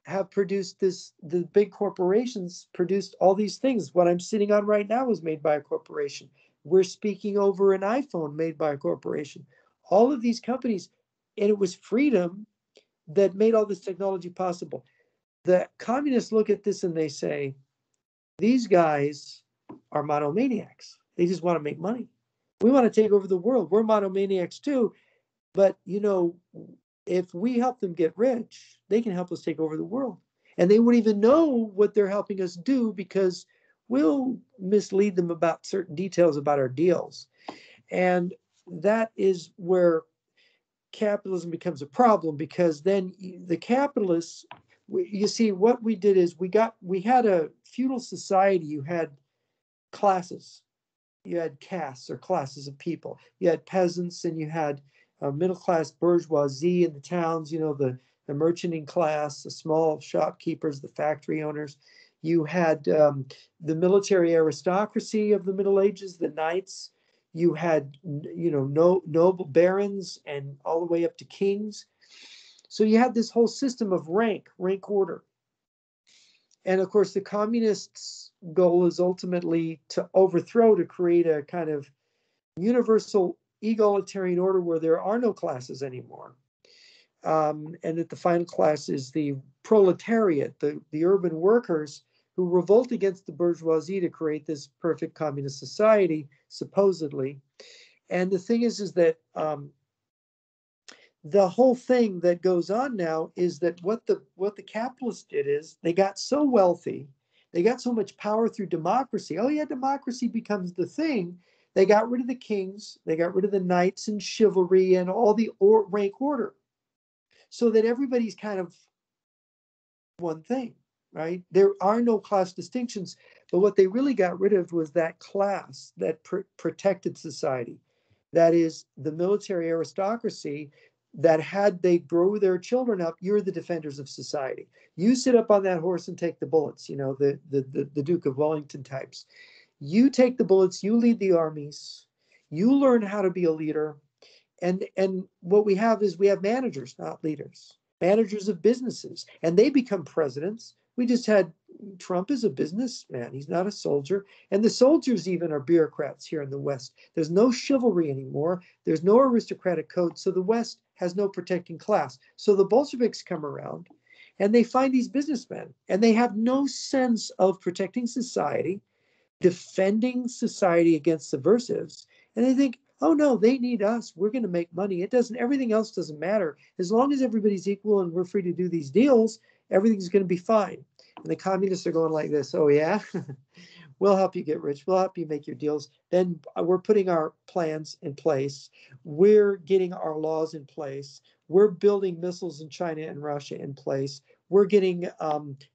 [SPEAKER 2] have produced this. The big corporations produced all these things. What I'm sitting on right now was made by a corporation. We're speaking over an iPhone made by a corporation. All of these companies. And it was freedom that made all this technology possible. The communists look at this and they say, these guys are monomaniacs. They just want to make money. We want to take over the world. We're monomaniacs too. But, if we help them get rich, they can help us take over the world. And they wouldn't even know what they're helping us do because we'll mislead them about certain details about our deals. And that is where capitalism becomes a problem because then the capitalists, you see, what we did is we had a feudal society. You had classes, you had castes or classes of people. You had peasants and you had middle class bourgeoisie in the towns, the merchanting class, the small shopkeepers, the factory owners. You had the military aristocracy of the Middle Ages, the knights. You had, no noble barons and all the way up to kings. So you had this whole system of rank order. And of course, the communists' goal is ultimately to overthrow, to create a kind of universal egalitarian order where there are no classes anymore. And that the final class is the proletariat, the urban workers who revolt against the bourgeoisie to create this perfect communist society, supposedly. And the thing is that the whole thing that goes on now is that what the capitalists did is they got so wealthy, they got so much power through democracy. Oh yeah, democracy becomes the thing. They got rid of the kings, they got rid of the knights and chivalry and all the rank order, so that everybody's kind of one thing, right? There are no class distinctions, but what they really got rid of was that class that protected society. That is the military aristocracy, that had they grow their children up, you're the defenders of society. You sit up on that horse and take the bullets, the Duke of Wellington types. You take the bullets, you lead the armies, you learn how to be a leader. And what we have is we have managers, not leaders, managers of businesses, and they become presidents. We just had Trump is a businessman. He's not a soldier. And the soldiers even are bureaucrats here in the West. There's no chivalry anymore. There's no aristocratic code. So the West has no protecting class. So the Bolsheviks come around and they find these businessmen, and they have no sense of protecting society, defending society against subversives. And they think, oh no, they need us. We're going to make money. Everything else doesn't matter. As long as everybody's equal and we're free to do these deals, everything's going to be fine. And the communists are going like this. Oh yeah, we'll help you get rich. We'll help you make your deals. Then we're putting our plans in place. We're getting our laws in place. We're building missiles in China and Russia in place. We're getting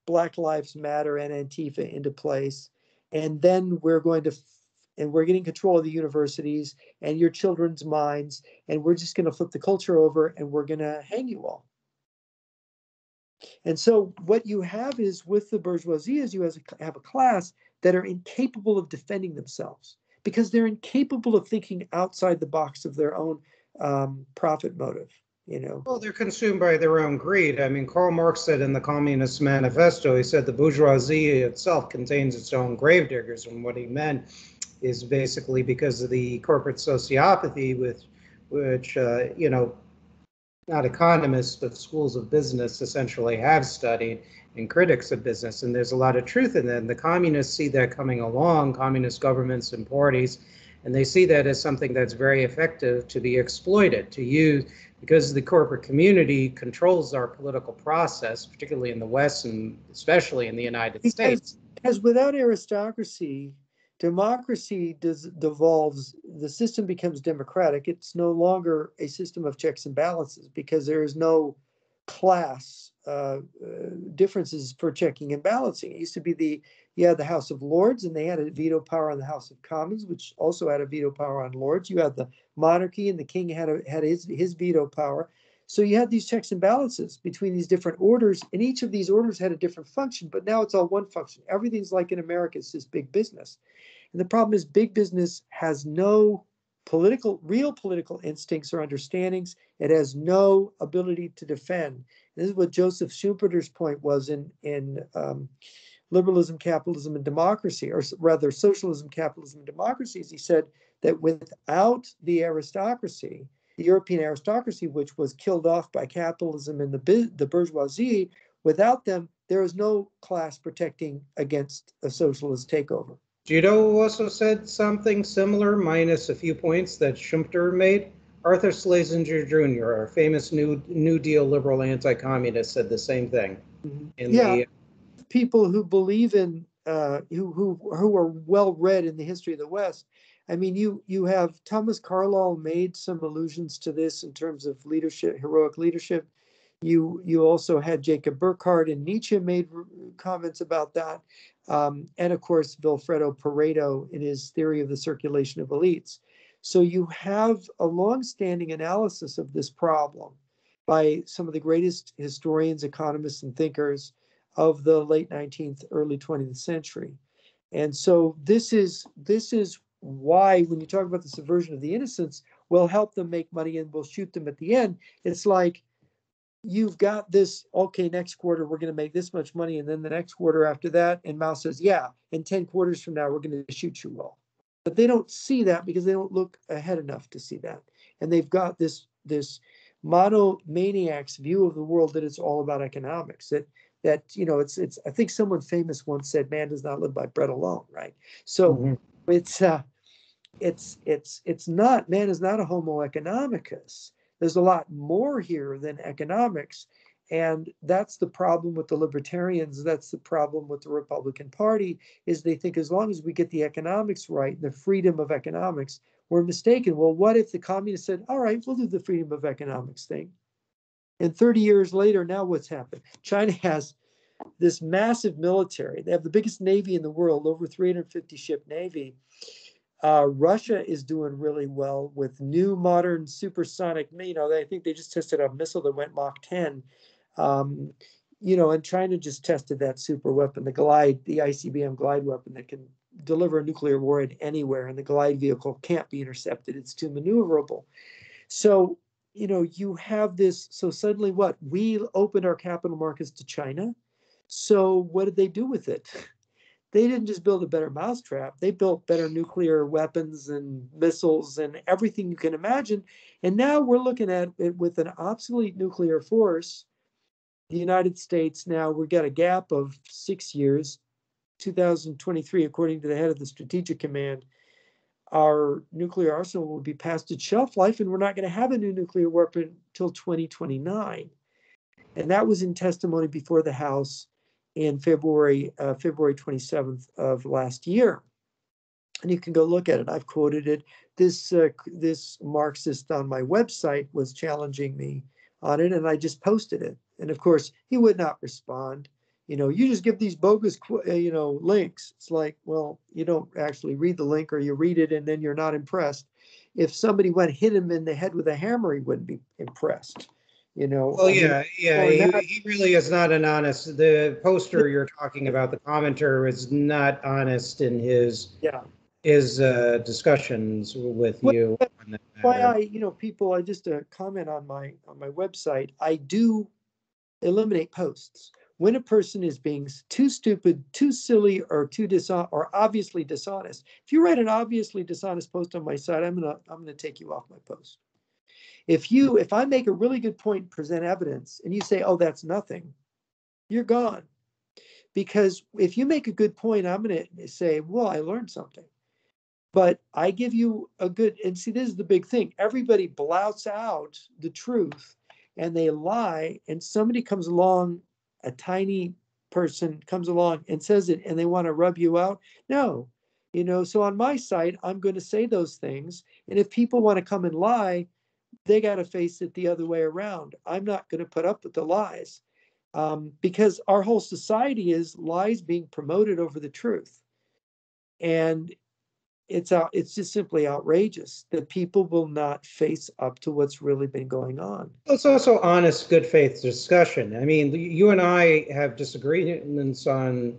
[SPEAKER 2] Black Lives Matter and Antifa into place. And then we're getting control of the universities and your children's minds. And we're just going to flip the culture over and we're going to hang you all. And so what you have is with the bourgeoisie is you have a class that are incapable of defending themselves because they're incapable of thinking outside the box of their own profit motive.
[SPEAKER 1] Well, they're consumed by their own greed. I mean, Karl Marx said in the Communist Manifesto, he said the bourgeoisie itself contains its own gravediggers. And what he meant is basically because of the corporate sociopathy, which not economists, but schools of business essentially have studied, and critics of business. And there's a lot of truth in that. And the communists see that coming along, communist governments and parties, and they see that as something that's very effective to be exploited, to use, because the corporate community controls our political process, particularly in the West and especially in the United States.
[SPEAKER 2] Because without aristocracy, democracy devolves, the system becomes democratic. It's no longer a system of checks and balances because there is no class differences for checking and balancing. It used to be you had the House of Lords, and they had a veto power on the House of Commons, which also had a veto power on Lords. You had the monarchy, and the king had his veto power. So you had these checks and balances between these different orders, and each of these orders had a different function, but now it's all one function. Everything's like in America, it's just big business. And the problem is big business has no real political instincts or understandings. It has no ability to defend. And this is what Joseph Schumpeter's point was in Liberalism, Capitalism, and Democracy, or rather Socialism, Capitalism, and Democracy. He said that without the aristocracy, the European aristocracy, which was killed off by capitalism and the bourgeoisie, without them, there is no class protecting against a socialist takeover.
[SPEAKER 1] Judo also said something similar, minus a few points that Schumpeter made. Arthur Schlesinger Jr., our famous New Deal liberal anti-communist, said the same thing.
[SPEAKER 2] Mm-hmm. People who believe in who are well read in the history of the West. I mean, you have Thomas Carlyle made some allusions to this in terms of leadership, heroic leadership. You also had Jacob Burckhardt and Nietzsche made comments about that, and of course Vilfredo Pareto in his theory of the circulation of elites. So you have a long-standing analysis of this problem by some of the greatest historians, economists, and thinkers of the late 19th, early 20th century. And so this is why when you talk about the subversion of the innocents, we'll help them make money and we'll shoot them at the end. It's like you've got this, okay, next quarter we're going to make this much money, and then the next quarter after that, and Mao says, yeah, in 10 quarters from now we're going to shoot you all. But they don't see that because they don't look ahead enough to see that. And they've got this monomaniac's view of the world that it's all about economics. That it's I think someone famous once said, man does not live by bread alone, right? So it's not, man is not a homo economicus. There's a lot more here than economics. And that's the problem with the libertarians. That's the problem with the Republican Party, is they think as long as we get the economics right, the freedom of economics, we're mistaken. Well, what if the communists said, all right, we'll do the freedom of economics thing? And 30 years later, now what's happened? China has this massive military. They have the biggest navy in the world, over 350 ship navy. Russia is doing really well with new modern supersonic, I think they just tested a missile that went Mach 10. And China just tested that super weapon, the ICBM glide weapon that can deliver a nuclear warhead anywhere, and the glide vehicle can't be intercepted. It's too maneuverable. So, you have this. So suddenly what? We opened our capital markets to China. So what did they do with it? They didn't just build a better mousetrap. They built better nuclear weapons and missiles and everything you can imagine. And now we're looking at it with an obsolete nuclear force. The United States, now we've got a gap of 6 years, 2023, according to the head of the Strategic Command, our nuclear arsenal will be past its shelf life, and we're not going to have a new nuclear weapon till 2029. And that was in testimony before the House in February 27th of last year. And you can go look at it. I've quoted it. This Marxist on my website was challenging me on it, and I just posted it. And of course, he would not respond. You just give these bogus, links. It's like, well, you don't actually read the link, or you read it and then you're not impressed. If somebody went hit him in the head with a hammer, he wouldn't be impressed.
[SPEAKER 1] Well, he really is not an honest. The poster you're talking about, the commenter, is not honest in his discussions with you on that matter.
[SPEAKER 2] People, I just comment on my website. I do eliminate posts when a person is being too stupid, too silly, or or obviously dishonest. If you write an obviously dishonest post on my site, I'm gonna take you off my post. If I make a really good point, present evidence, and you say, oh, that's nothing, you're gone. Because if you make a good point, I'm going to say, well, I learned something. But I give you a good, and see, this is the big thing. Everybody blouts out the truth and they lie, and somebody comes along, a tiny person comes along and says it, and they want to rub you out. No. So on my site, I'm going to say those things. And if people want to come and lie, they got to face it the other way around. I'm not going to put up with the lies, because our whole society is lies being promoted over the truth. And it's just simply outrageous that people will not face up to what's really been going on.
[SPEAKER 1] It's also honest, good faith discussion. I mean, you and I have disagreements on,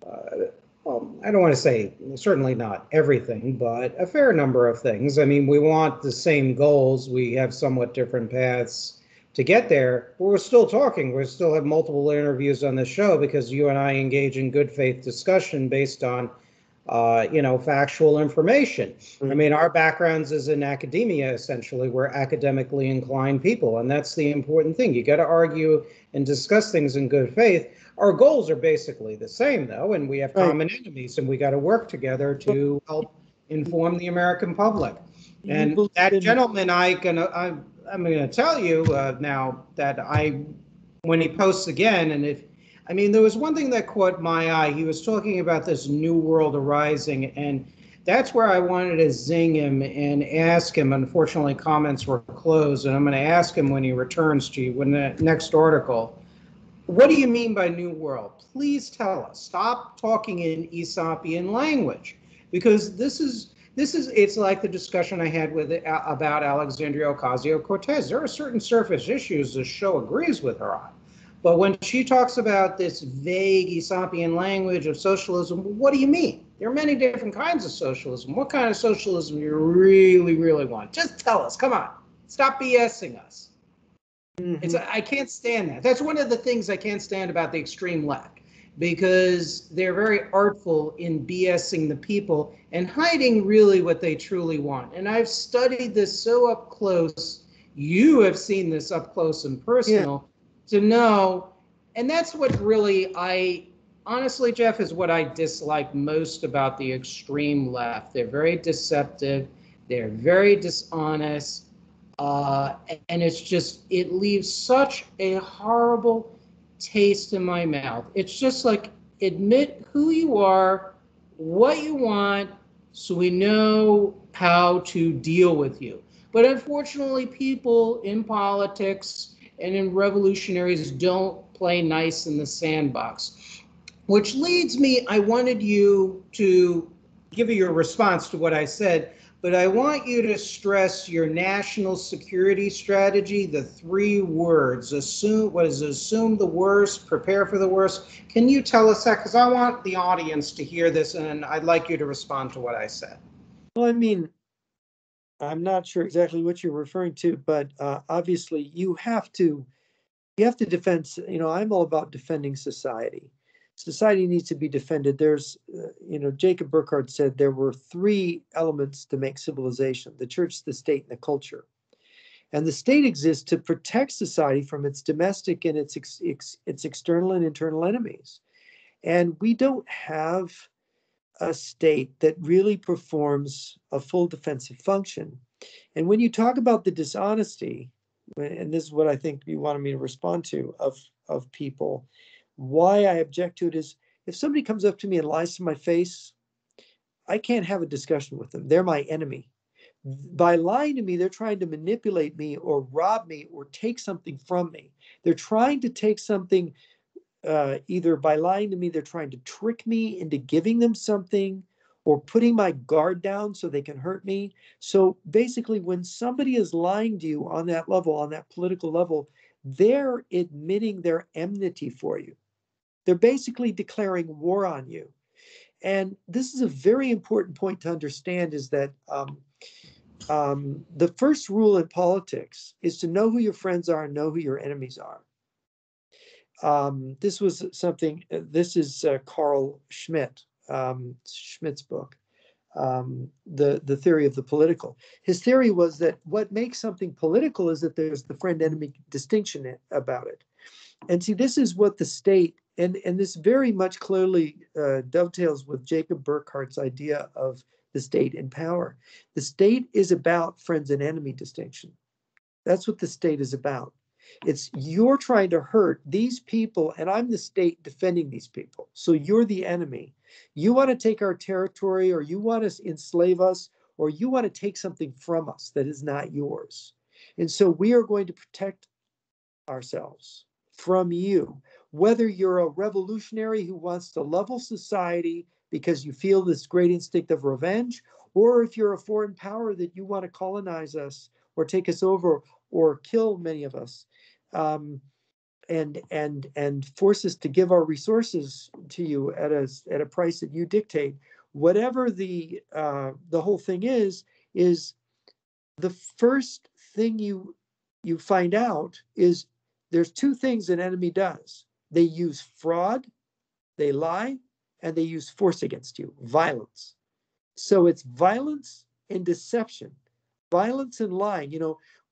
[SPEAKER 1] I don't want to say certainly not everything, but a fair number of things. I mean, we want the same goals. We have somewhat different paths to get there, but we're still talking. We still have multiple interviews on the show because you and I engage in good faith discussion based on factual information. I mean, our backgrounds is in academia, essentially. We're academically inclined people, and that's the important thing. You got to argue and discuss things in good faith. Our goals are basically the same, though, and we have common enemies, and we got to work together to help inform the American public. And that gentleman, I'm going to tell you now that when he posts again, and there was one thing that caught my eye. He was talking about this new world arising, and that's where I wanted to zing him and ask him. Unfortunately, comments were closed, and I'm going to ask him when he returns to you, when the next article. What do you mean by new world? Please tell us. Stop talking in Aesopian language, because this is It's like the discussion I had with about Alexandria Ocasio-Cortez. There are certain surface issues the show agrees with her on. But when she talks about this vague Aesopian language of socialism, what do you mean? There are many different kinds of socialism. What kind of socialism do you really, really want? Just tell us. Come on. Stop BSing us. I can't stand that. That's one of the things I can't stand about the extreme left, because they're very artful in BSing the people and hiding really what they truly want. And I've studied this so up close. You have seen this up close and personal to know. And that's what really honestly, Jeff, is what I dislike most about the extreme left. They're very deceptive. They're very dishonest. And it leaves such a horrible taste in my mouth. It's just like, admit who you are, what you want, so we know how to deal with you. But unfortunately, people in politics and in revolutionaries don't play nice in the sandbox. Which leads me, I wanted you to give you your response to what I said, but I want you to stress your national security strategy, the 3 words: assume the worst, prepare for the worst. Can you tell us that? Because I want the audience to hear this, and I'd like you to respond to what I said.
[SPEAKER 2] Well, I mean, I'm not sure exactly what you're referring to, but obviously you have to defend, I'm all about defending society. Society needs to be defended. There's, Jacob Burckhardt said there were 3 elements to make civilization: the church, the state, and the culture. And the state exists to protect society from its domestic and its external and internal enemies. And we don't have a state that really performs a full defensive function. And when you talk about the dishonesty, and this is what I think you wanted me to respond to, of people, why I object to it is, if somebody comes up to me and lies to my face, I can't have a discussion with them. They're my enemy. By lying to me, they're trying to manipulate me or rob me or take something from me. They're trying to take something, either by lying to me, they're trying to trick me into giving them something, or putting my guard down so they can hurt me. So basically, when somebody is lying to you on that level, on that political level, they're admitting their enmity for you. They're basically declaring war on you. And this is a very important point to understand, is that the first rule in politics is to know who your friends are and know who your enemies are. This is Carl Schmitt's book, the theory of the political. His theory was that what makes something political is that there's the friend-enemy distinction about it. And see, this is what the state, and this very much clearly dovetails with Jacob Burckhardt's idea of the state in power. The state is about friends and enemy distinction. That's what the state is about. It's, you're trying to hurt these people, and I'm the state defending these people. So you're the enemy. You want to take our territory, or you want to enslave us, or you want to take something from us that is not yours. And so we are going to protect ourselves from you, whether you're a revolutionary who wants to level society because you feel this great instinct of revenge, or if you're a foreign power that you want to colonize us or take us over or kill many of us, and force us to give our resources to you at a price that you dictate. Whatever the whole thing is the first thing you find out is there's 2 things an enemy does. They use fraud, they lie, and they use force against you, violence. So it's violence and deception, violence and lying.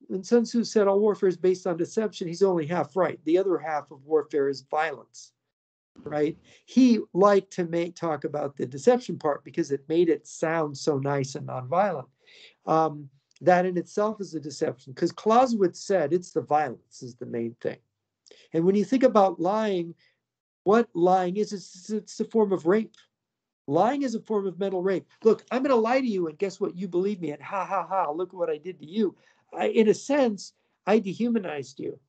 [SPEAKER 2] When Sun Tzu said all warfare is based on deception, he's only half right. The other half of warfare is violence, right? He liked to talk about the deception part because it made it sound so nice and nonviolent. That in itself is a deception, because Clausewitz said it's the violence is the main thing. And when you think about lying, what lying is, it's a form of rape. Lying is a form of mental rape. Look, I'm going to lie to you, and guess what? You believe me, and ha, ha, ha, look at what I did to you. In a sense, I dehumanized you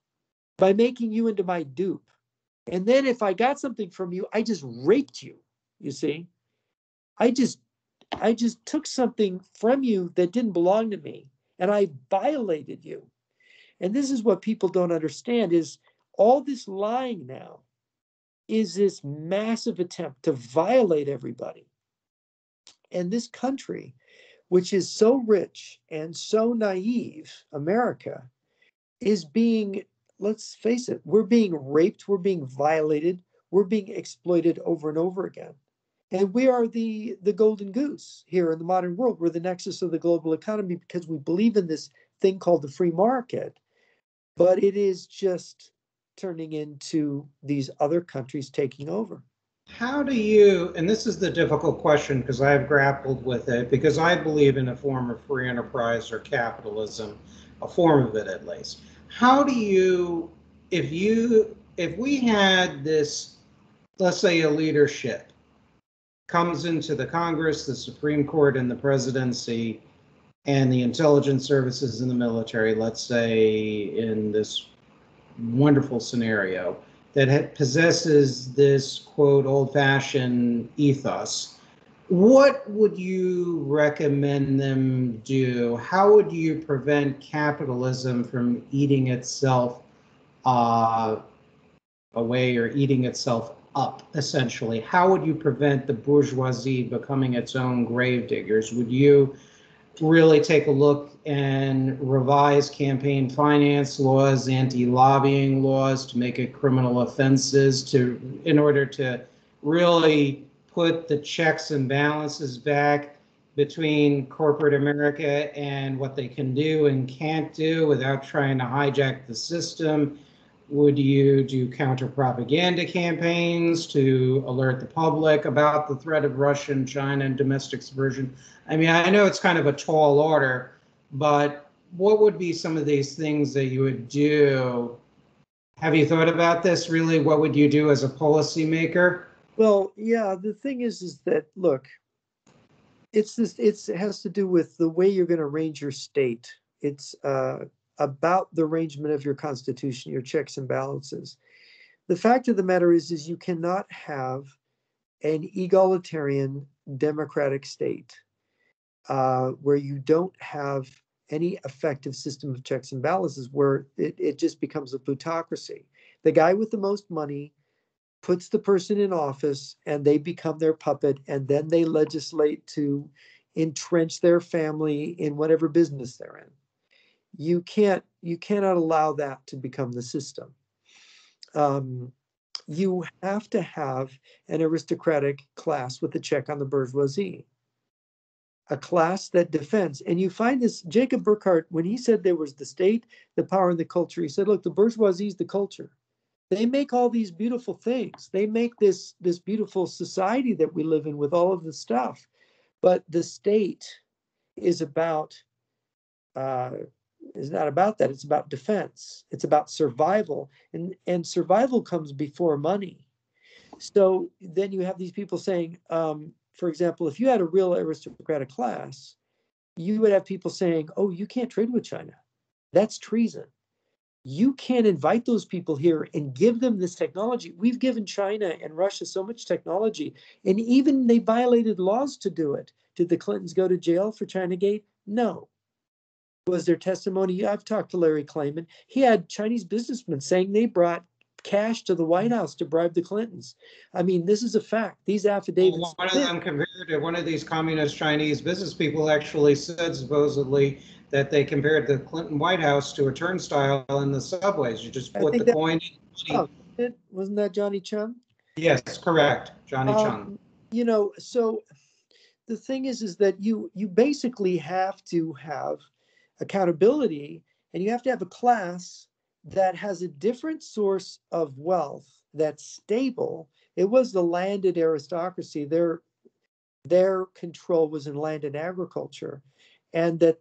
[SPEAKER 2] by making you into my dupe. And then if I got something from you, I just raped you, you see? I just I just took something from you that didn't belong to me, and I violated you. And this is what people don't understand is all this lying now is this massive attempt to violate everybody. And this country, which is so rich and so naive, America, is being, let's face it, we're being raped, we're being violated, we're being exploited over and over again. And we are the golden goose here in the modern world. We're the nexus of the global economy because we believe in this thing called the free market. But it is just turning into these other countries taking over.
[SPEAKER 1] How do you, and this is the difficult question because I've grappled with it, because I believe in a form of free enterprise or capitalism, a form of it at least. How do you, if we had this, let's say a leadership comes into the Congress, the Supreme Court, and the presidency, and the intelligence services and the military, let's say in this wonderful scenario, that possesses this, quote, old-fashioned ethos, what would you recommend them do? How would you prevent capitalism from eating itself away or eating itself up, essentially? How would you prevent the bourgeoisie becoming its own gravediggers? Would you really take a look and revise campaign finance laws, anti-lobbying laws to make it criminal offenses in order to really put the checks and balances back between corporate America and what they can do and can't do without trying to hijack the system? Would you do counter-propaganda campaigns to alert the public about the threat of Russia and China and domestic subversion? I mean, I know it's kind of a tall order, but what would be some of these things that you would do? Have you thought about this really? What would you do as a policymaker?
[SPEAKER 2] Well, yeah, the thing is that, look, it has to do with the way you're going to arrange your state. It's about the arrangement of your constitution, your checks and balances. The fact of the matter is you cannot have an egalitarian democratic state where you don't have any effective system of checks and balances, where it just becomes a plutocracy. The guy with the most money puts the person in office and they become their puppet, and then they legislate to entrench their family in whatever business they're in. You cannot allow that to become the system. You have to have an aristocratic class with a check on the bourgeoisie, a class that defends. And you find this, Jacob Burckhardt, when he said there was the state, the power, and the culture, he said, look, the bourgeoisie is the culture. They make all these beautiful things. They make this beautiful society that we live in with all of the stuff. But the state is about is not about that. It's about defense. It's about survival. And survival comes before money. So then you have these people saying, for example, if you had a real aristocratic class, you would have people saying, oh, you can't trade with China. That's treason. You can't invite those people here and give them this technology. We've given China and Russia so much technology, and even they violated laws to do it. Did the Clintons go to jail for Chinagate? No. Was there testimony? I've talked to Larry Klayman. He had Chinese businessmen saying they brought cash to the White House to bribe the Clintons. I mean, this is a fact. These affidavits.
[SPEAKER 1] Well, one of them compared to one of these communist Chinese business people actually said supposedly that they compared the Clinton White House to a turnstile in the subways. You just put the coin in.
[SPEAKER 2] Oh, wasn't that Johnny Chen?
[SPEAKER 1] Yes, correct. Johnny Chung.
[SPEAKER 2] You know, so the thing is that you basically have to have accountability, and you have to have a class that has a different source of wealth that's stable. It was the landed aristocracy. Their control was in land and agriculture, and that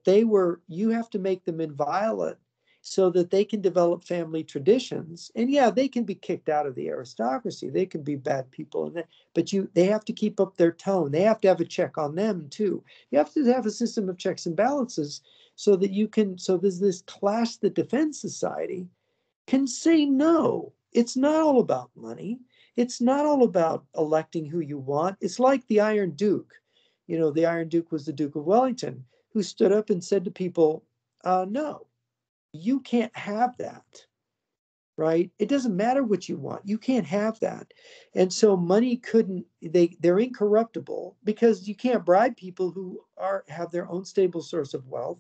[SPEAKER 2] you have to make them inviolate so that they can develop family traditions. And yeah, they can be kicked out of the aristocracy. They can be bad people, but they have to keep up their tone. They have to have a check on them too. You have to have a system of checks and balances so that so there's this class that defends society can say no. It's not all about money. It's not all about electing who you want. It's like the Iron Duke. the Iron Duke was the Duke of Wellington, who stood up and said to people, no, you can't have that, right? It doesn't matter what you want. You can't have that. And so money they're incorruptible because you can't bribe people who have their own stable source of wealth.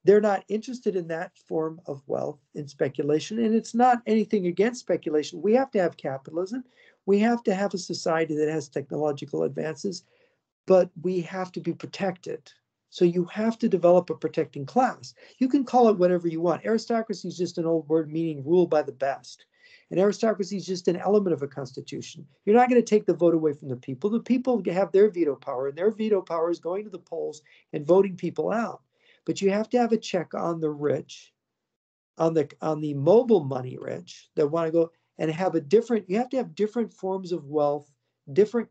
[SPEAKER 2] They're not interested in that form of wealth in speculation. And it's not anything against speculation. We have to have capitalism. We have to have a society that has technological advances, but we have to be protected. So you have to develop a protecting class. You can call it whatever you want. Aristocracy is just an old word meaning rule by the best. And aristocracy is just an element of a constitution. You're not going to take the vote away from the people. The people have their veto power, and their veto power is going to the polls and voting people out. But you have to have a check on the rich, on the mobile money rich that want to go and have you have to have different forms of wealth, different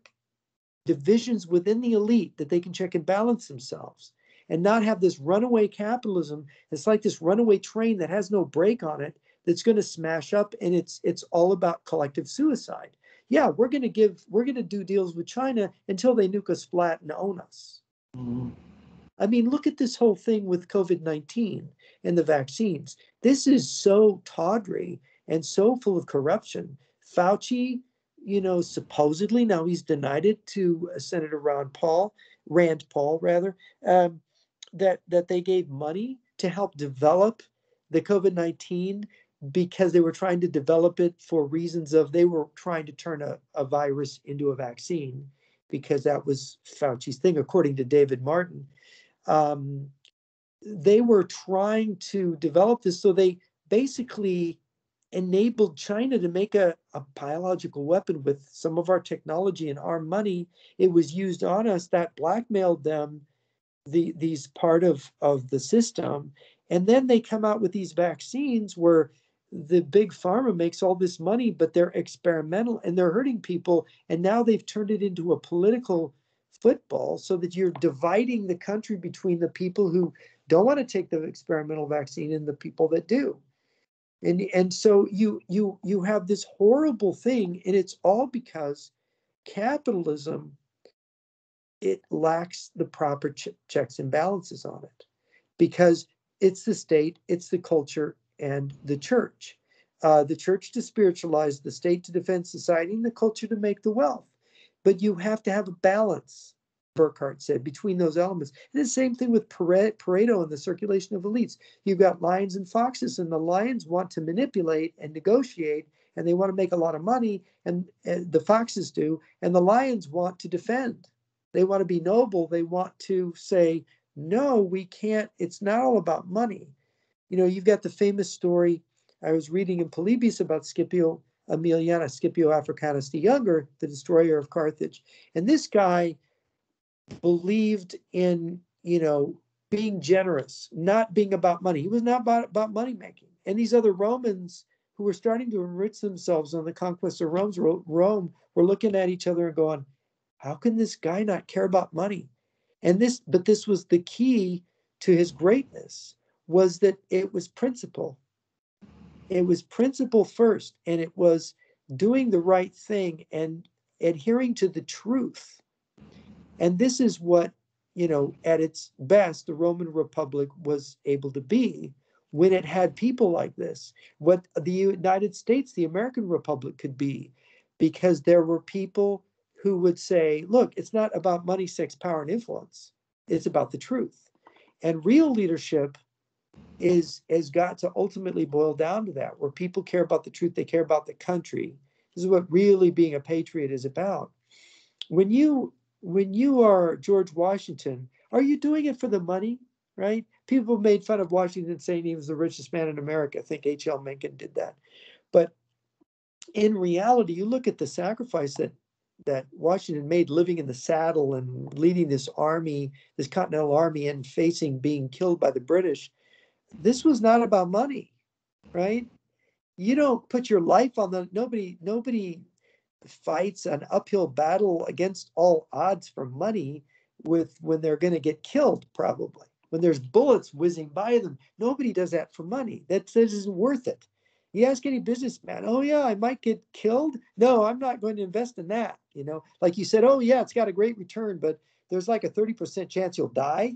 [SPEAKER 2] divisions within the elite that they can check and balance themselves and not have this runaway capitalism. It's like this runaway train that has no brake on it that's going to smash up, and it's all about collective suicide. Yeah, we're going to do deals with China until they nuke us flat and own us.
[SPEAKER 1] Mm-hmm.
[SPEAKER 2] I mean, look at this whole thing with COVID-19 and the vaccines. This is so tawdry and so full of corruption. Fauci, supposedly, now he's denied it to Senator Rand Paul, that they gave money to help develop the COVID-19 because they were trying to develop it for reasons of they were trying to turn a virus into a vaccine because that was Fauci's thing, according to David Martin. They were trying to develop this, so they basically enabled China to make a biological weapon with some of our technology and our money. It was used on us. That blackmailed them, these part of the system. And then they come out with these vaccines where the big pharma makes all this money, but they're experimental and they're hurting people. And now they've turned it into a political football so that you're dividing the country between the people who don't want to take the experimental vaccine and the people that do. And so you have this horrible thing, and it's all because capitalism, it lacks the proper checks and balances on it, because it's the state, it's the culture, and the church. The church to spiritualize, the state to defend society, and the culture to make the wealth. But you have to have a balance, Burkhardt said, between those elements. And the same thing with Pareto and the circulation of elites. You've got lions and foxes, and the lions want to manipulate and negotiate, and they want to make a lot of money, and the foxes do, and the lions want to defend. They want to be noble. They want to say, no, we can't. It's not all about money. You've got the famous story I was reading in Polybius about Scipio Africanus the Younger, the destroyer of Carthage. And this guy believed in, being generous, not being about money. He was not about money making. And these other Romans who were starting to enrich themselves on the conquest of Rome were looking at each other and going, how can this guy not care about money? But this was the key to his greatness, was that it was principle. It was principle first, and it was doing the right thing and adhering to the truth. And this is what, at its best, the Roman Republic was able to be when it had people like this. What the United States, the American Republic, could be, because there were people who would say, look, it's not about money, sex, power, and influence. It's about the truth. And real leadership has got to ultimately boil down to that, where people care about the truth, they care about the country. This is what really being a patriot is about. When you are George Washington, are you doing it for the money, right? People made fun of Washington saying he was the richest man in America. I think H.L. Mencken did that. But in reality, you look at the sacrifice that Washington made, living in the saddle and leading this army, this Continental Army, and facing being killed by the British. This was not about money, right? You don't put your life on nobody fights an uphill battle against all odds for money when they're going to get killed, probably when there's bullets whizzing by them. Nobody does that for money. That isn't worth it. You ask any businessman, oh yeah, I might get killed. No, I'm not going to invest in that. Like you said, oh yeah, it's got a great return, but there's like a 30% chance you'll die.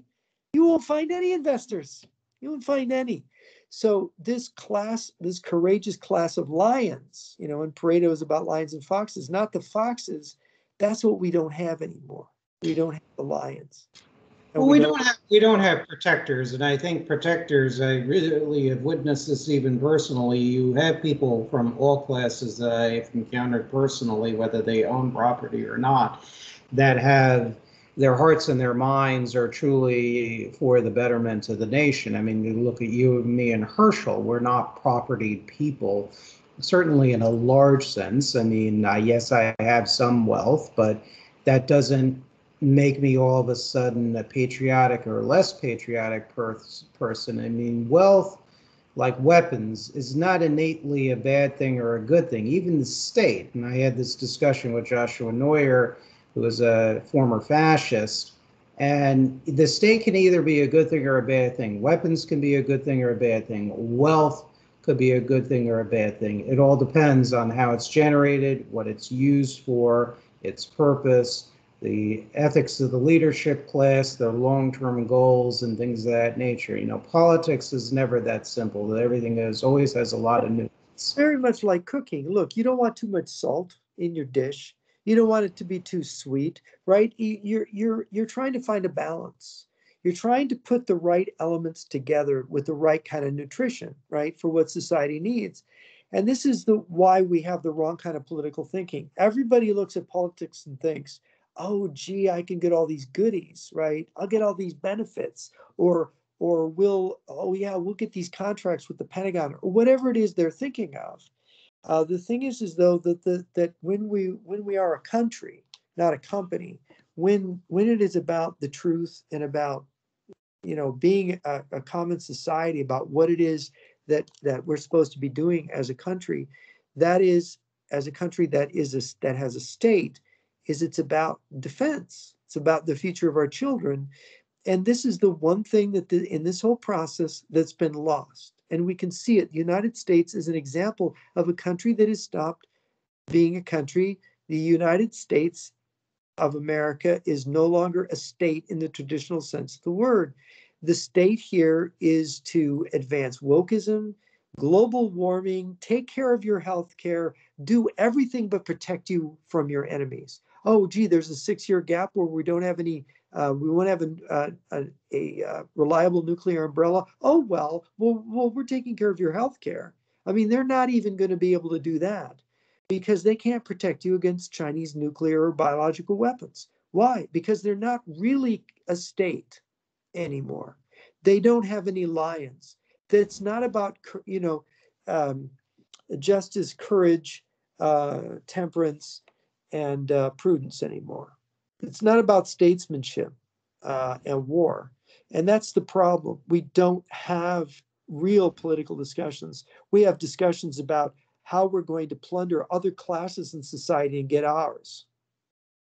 [SPEAKER 2] You won't find any investors. You won't find any. So this class, this courageous class of lions, and Pareto is about lions and foxes, not the foxes. That's what we don't have anymore. We don't have the lions. And
[SPEAKER 1] Well, we don't have protectors, and I think protectors, I really have witnessed this even personally. You have people from all classes that I've encountered personally, whether they own property or not, that have their hearts and their minds are truly for the betterment of the nation. I mean, you look at you and me and Herschel, we're not propertied people, certainly in a large sense. I mean, yes, I have some wealth, but that doesn't make me all of a sudden a patriotic or less patriotic person. I mean, wealth, like weapons, is not innately a bad thing or a good thing. Even the state, and I had this discussion with Joshua Neuer, who was a former fascist, and the state can either be a good thing or a bad thing. Weapons can be a good thing or a bad thing. Wealth could be a good thing or a bad thing. It all depends on how it's generated, what it's used for, its purpose, the ethics of the leadership class, their long-term goals, and things of that nature. Politics is never that simple. Everything always has a lot of nuance.
[SPEAKER 2] Very much like cooking. Look, you don't want too much salt in your dish. You don't want it to be too sweet, right? You're trying to find a balance. You're trying to put the right elements together with the right kind of nutrition, right, for what society needs. And this is why we have the wrong kind of political thinking. Everybody looks at politics and thinks, oh, gee, I can get all these goodies, right? I'll get all these benefits, or we'll get these contracts with the Pentagon, or whatever it is they're thinking of. The thing is though that when we are a country, not a company, when it is about the truth and about being a common society, about what it is that we're supposed to be doing as a country, that is, as a country that has a state, it's about defense. It's about the future of our children. And this is the one thing that in this whole process that's been lost. And we can see it. The United States is an example of a country that has stopped being a country. The United States of America is no longer a state in the traditional sense of the word. The state here is to advance wokeism, global warming, take care of your health care, do everything but protect you from your enemies. Oh, gee, there's a 6-year gap where we don't have any, we won't have a reliable nuclear umbrella. Oh, well, we're taking care of your health care. I mean, they're not even going to be able to do that because they can't protect you against Chinese nuclear or biological weapons. Why? Because they're not really a state anymore. They don't have any lions. That's not about, justice, courage, temperance, and prudence anymore. It's not about statesmanship and war. And that's the problem. We don't have real political discussions. We have discussions about how we're going to plunder other classes in society and get ours.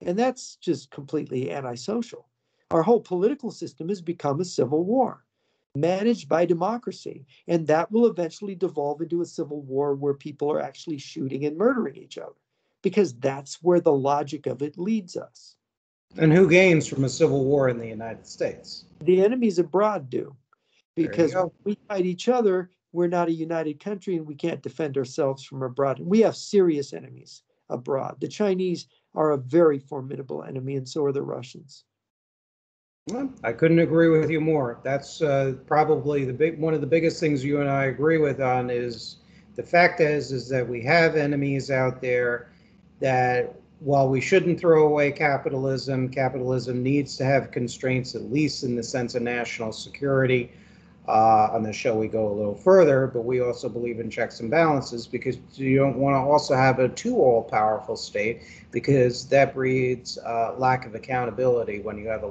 [SPEAKER 2] And that's just completely antisocial. Our whole political system has become a civil war managed by democracy. And that will eventually devolve into a civil war where people are actually shooting and murdering each other, because that's where the logic of it leads us.
[SPEAKER 1] And who gains from a civil war in the United States?
[SPEAKER 2] The enemies abroad do,
[SPEAKER 1] There you
[SPEAKER 2] because when
[SPEAKER 1] go.
[SPEAKER 2] we fight each other, we're not a united country and we can't defend ourselves from abroad. We have serious enemies abroad. The Chinese are a very formidable enemy, and so are the Russians.
[SPEAKER 1] Well, I couldn't agree with you more. That's probably one of the biggest things you and I agree with on is the fact is that we have enemies out there that while we shouldn't throw away capitalism, capitalism needs to have constraints, at least in the sense of national security. On the show, we go a little further, but we also believe in checks and balances because you don't want to also have a too all-powerful state, because that breeds lack of accountability when you have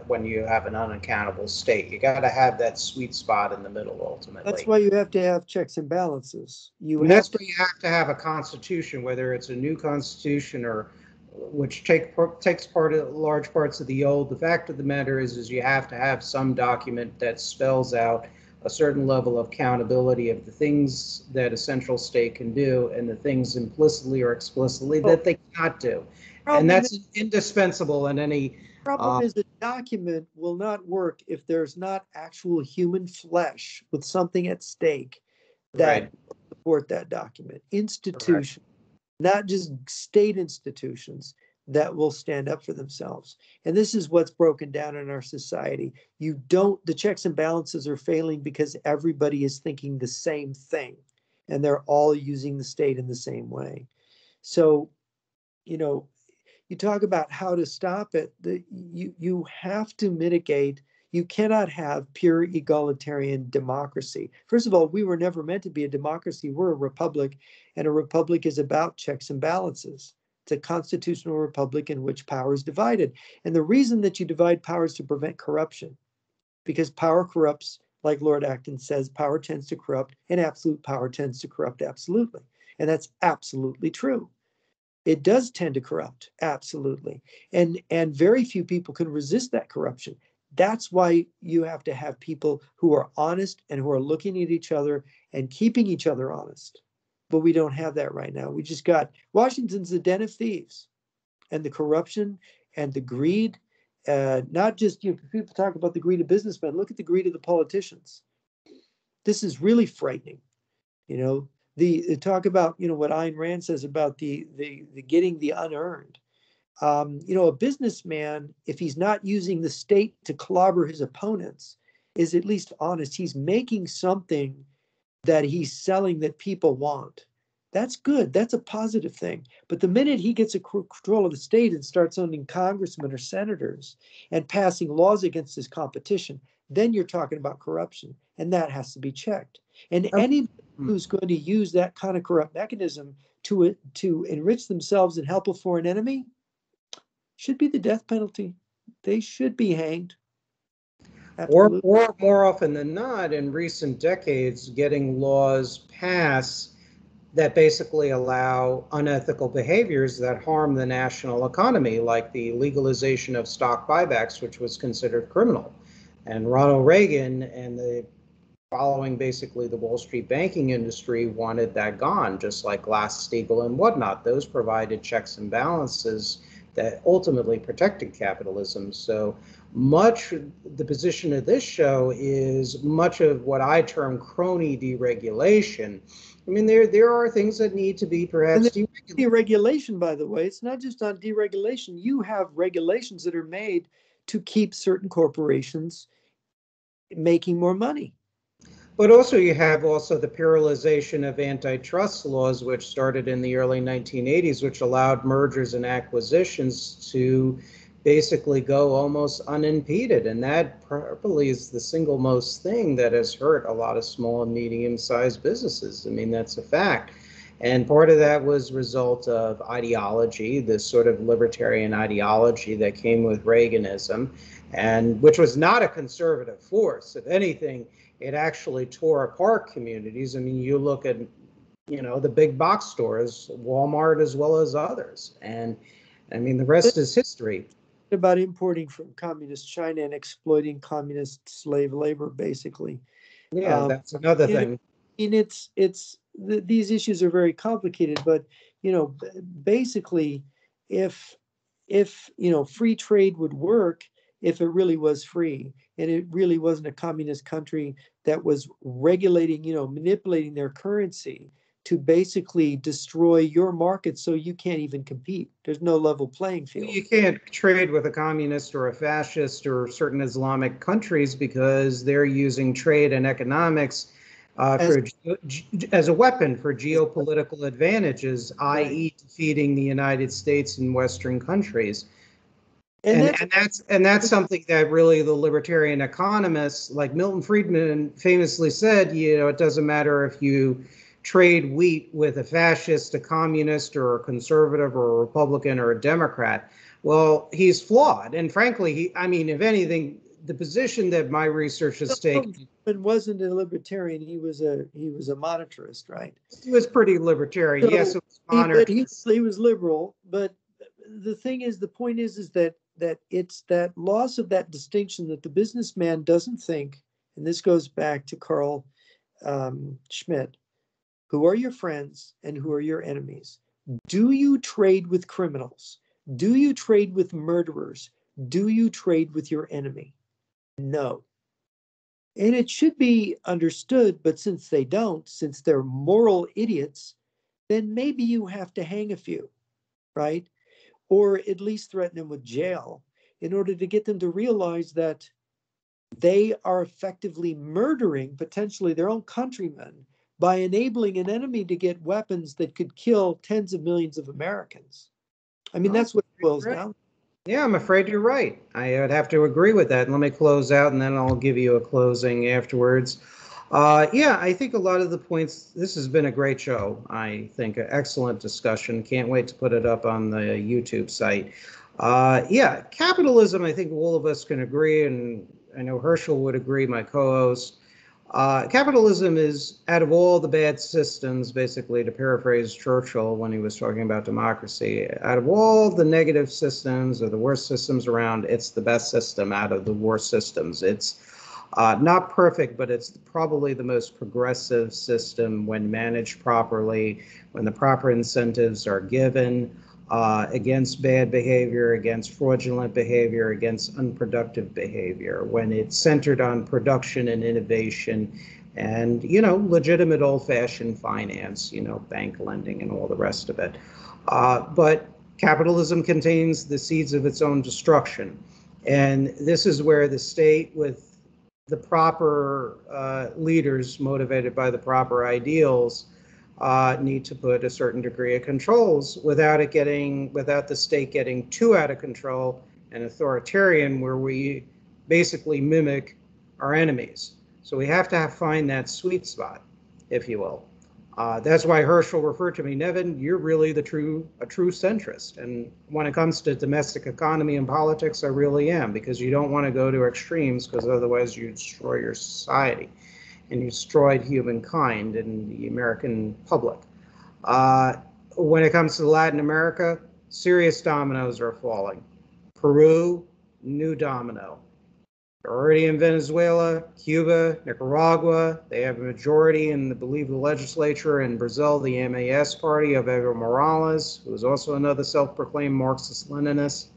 [SPEAKER 1] when you have an unaccountable state. You got to have that sweet spot in the middle ultimately.
[SPEAKER 2] That's why you have to have checks and balances.
[SPEAKER 1] And that's why you have to have a constitution, whether it's a new constitution or which takes large parts of the old. The fact of the matter is you have to have some document that spells out a certain level of accountability of the things that a central state can do and the things implicitly or explicitly that they cannot do. And
[SPEAKER 2] Problem
[SPEAKER 1] that's indispensable in any.
[SPEAKER 2] problem is the document will not work if there's not actual human flesh with something at stake that
[SPEAKER 1] Right.
[SPEAKER 2] support that document.
[SPEAKER 1] Correct.
[SPEAKER 2] Institutions, not just state institutions that will stand up for themselves. And this is what's broken down in our society. The checks and balances are failing because everybody is thinking the same thing and they're all using the state in the same way. So, you know, you talk about how to stop it. You have to mitigate. You cannot have pure egalitarian democracy. First of all, we were never meant to be a democracy. We're a republic, and a republic is about checks and balances. It's a constitutional republic in which power is divided. And the reason that you divide power is to prevent corruption, because power corrupts, like Lord Acton says, power tends to corrupt, and absolute power tends to corrupt absolutely. And that's absolutely true. It does tend to corrupt, absolutely. And very few people can resist that corruption. That's why you have to have people who are honest and who are looking at each other and keeping each other honest. But we don't have that right now. We just got Washington's a den of thieves, and the corruption and the greed. Not just, people talk about the greed of businessmen. Look at the greed of the politicians. This is really frightening. You know, the talk about, what Ayn Rand says about the getting the unearned. A businessman, if he's not using the state to clobber his opponents, is at least honest. He's making something that he's selling that people want. That's good. That's a positive thing. But the minute he gets a control of the state and starts owning congressmen or senators and passing laws against his competition, then you're talking about corruption, and that has to be checked. And any who's going to use that kind of corrupt mechanism to enrich themselves and help a foreign enemy should be the death penalty. They should be hanged. Absolutely.
[SPEAKER 1] Or more often than not, in recent decades, getting laws passed that basically allow unethical behaviors that harm the national economy, like the legalization of stock buybacks, which was considered criminal. And Ronald Reagan and the following basically the Wall Street banking industry wanted that gone, just like Glass-Steagall and whatnot. Those provided checks and balances that ultimately protected capitalism. So much the position of this show is much of what I term crony deregulation. I mean, there are things that need to be perhaps
[SPEAKER 2] deregulation, by the way. It's not just on deregulation. You have regulations that are made to keep certain corporations making more money.
[SPEAKER 1] But also you have also the pluralization of antitrust laws, which started in the early 1980s, which allowed mergers and acquisitions to basically go almost unimpeded. And that probably is the single most thing that has hurt a lot of small and medium-sized businesses. I mean, that's a fact. And part of that was a result of ideology, this sort of libertarian ideology that came with Reaganism, and which was not a conservative force. If anything, it actually tore apart communities. I mean, you look at, the big box stores, Walmart as well as others. And I mean, the rest is history.
[SPEAKER 2] About importing from communist China and exploiting communist slave labor, basically.
[SPEAKER 1] Yeah, that's another thing.
[SPEAKER 2] And these issues are very complicated, but basically, if free trade would work, if it really was free and it really wasn't a communist country that was regulating, manipulating their currency to basically destroy your market so you can't even compete. There's no level playing field.
[SPEAKER 1] You can't trade with a communist or a fascist or certain Islamic countries because they're using trade and economics as a weapon for geopolitical advantages, i.e. defeating the United States and Western countries. And that's something that really the libertarian economists, like Milton Friedman famously said, it doesn't matter if you trade wheat with a fascist, a communist, or a conservative, or a Republican, or a Democrat. Well, he's flawed. And frankly, if anything, the position that my research has taken.
[SPEAKER 2] It wasn't a libertarian. He was a monetarist, right?
[SPEAKER 1] He was pretty libertarian. So, yes, it was monetarist.
[SPEAKER 2] He was liberal, but the point is that it's that loss of that distinction that the businessman doesn't think and this goes back to Carl Schmitt, who are your friends and who are your enemies? Do you trade with criminals? Do you trade with murderers? Do you trade with your enemy? No. And it should be understood, but since they don't, since they're moral idiots, then maybe you have to hang a few, right? Or at least threaten them with jail in order to get them to realize that they are effectively murdering potentially their own countrymen by enabling an enemy to get weapons that could kill tens of millions of Americans. I mean, that's what it boils down.
[SPEAKER 1] Yeah, I'm afraid you're right. I would have to agree with that. Let me close out, and then I'll give you a closing afterwards. Yeah, I think a lot of the points, this has been a great show. I think an excellent discussion. Can't wait to put it up on the YouTube site. Yeah, capitalism, I think all of us can agree, and I know Herschel would agree, my co-host. Capitalism is, out of all the bad systems, basically, to paraphrase Churchill when he was talking about democracy, out of all the negative systems or the worst systems around, it's the best system out of the worst systems. It's not perfect, but it's probably the most progressive system when managed properly, when the proper incentives are given against bad behavior, against fraudulent behavior, against unproductive behavior, when it's centered on production and innovation and, legitimate old-fashioned finance, bank lending and all the rest of it. But capitalism contains the seeds of its own destruction. And this is where the state, with the proper leaders motivated by the proper ideals, need to put a certain degree of controls without the state getting too out of control and authoritarian, where we basically mimic our enemies. So we have to find that sweet spot, if you will. That's why Herschel referred to me, Nevin, you're really a true centrist. And when it comes to domestic economy and politics, I really am, because you don't want to go to extremes, because otherwise you destroy your society and you destroyed humankind and the American public. When it comes to Latin America, serious dominoes are falling. Peru, new domino. They're already in Venezuela, Cuba, Nicaragua. They have a majority in, the legislature in Brazil, the MAS party of Evo Morales, who is also another self-proclaimed Marxist-Leninist.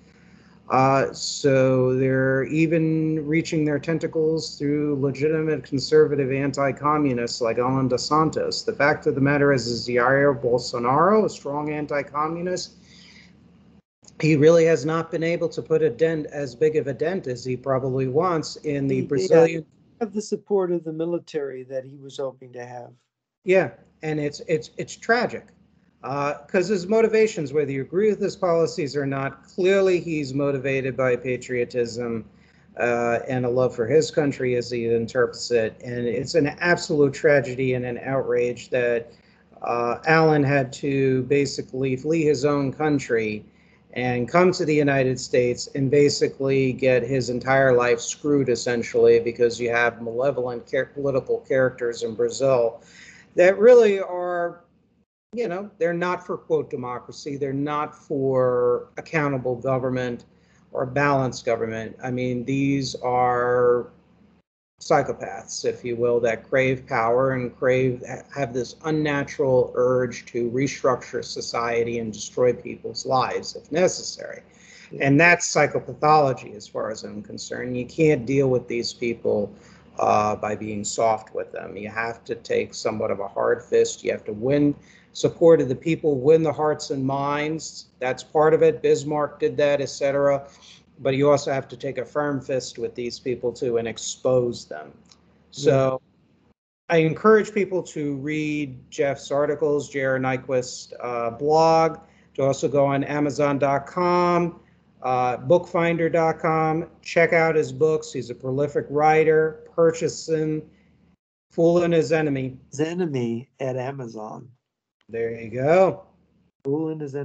[SPEAKER 1] So they're even reaching their tentacles through legitimate conservative anti-communists like Alan dos Santos. The fact of the matter is Jair Bolsonaro, a strong anti-communist, he really has not been able to put as big of a dent as he probably wants in the Brazilian.
[SPEAKER 2] Have the support of the military that he was hoping to have.
[SPEAKER 1] Yeah, and it's tragic. Because his motivations, whether you agree with his policies or not, clearly he's motivated by patriotism and a love for his country as he interprets it. And it's an absolute tragedy and an outrage that Alan had to basically flee his own country and come to the United States and basically get his entire life screwed, essentially, because you have malevolent political characters in Brazil that really are, they're not for, quote, democracy. They're not for accountable government or balanced government. I mean, these are psychopaths, if you will, that crave power and have this unnatural urge to restructure society and destroy people's lives if necessary. And that's psychopathology as far as I'm concerned. You can't deal with these people by being soft with them. You have to take somewhat of a hard fist. You have to win support of the people, win the hearts and minds. That's part of it. Bismarck did that, etc. But you also have to take a firm fist with these people too and expose them. So I encourage people to read Jeff's articles, J.R. Nyquist blog, to also go on Amazon.com, bookfinder.com, check out his books. He's a prolific writer. Purchase him. Fooling His Enemy.
[SPEAKER 2] His Enemy at Amazon.
[SPEAKER 1] There you go.
[SPEAKER 2] Fooling His Enemy.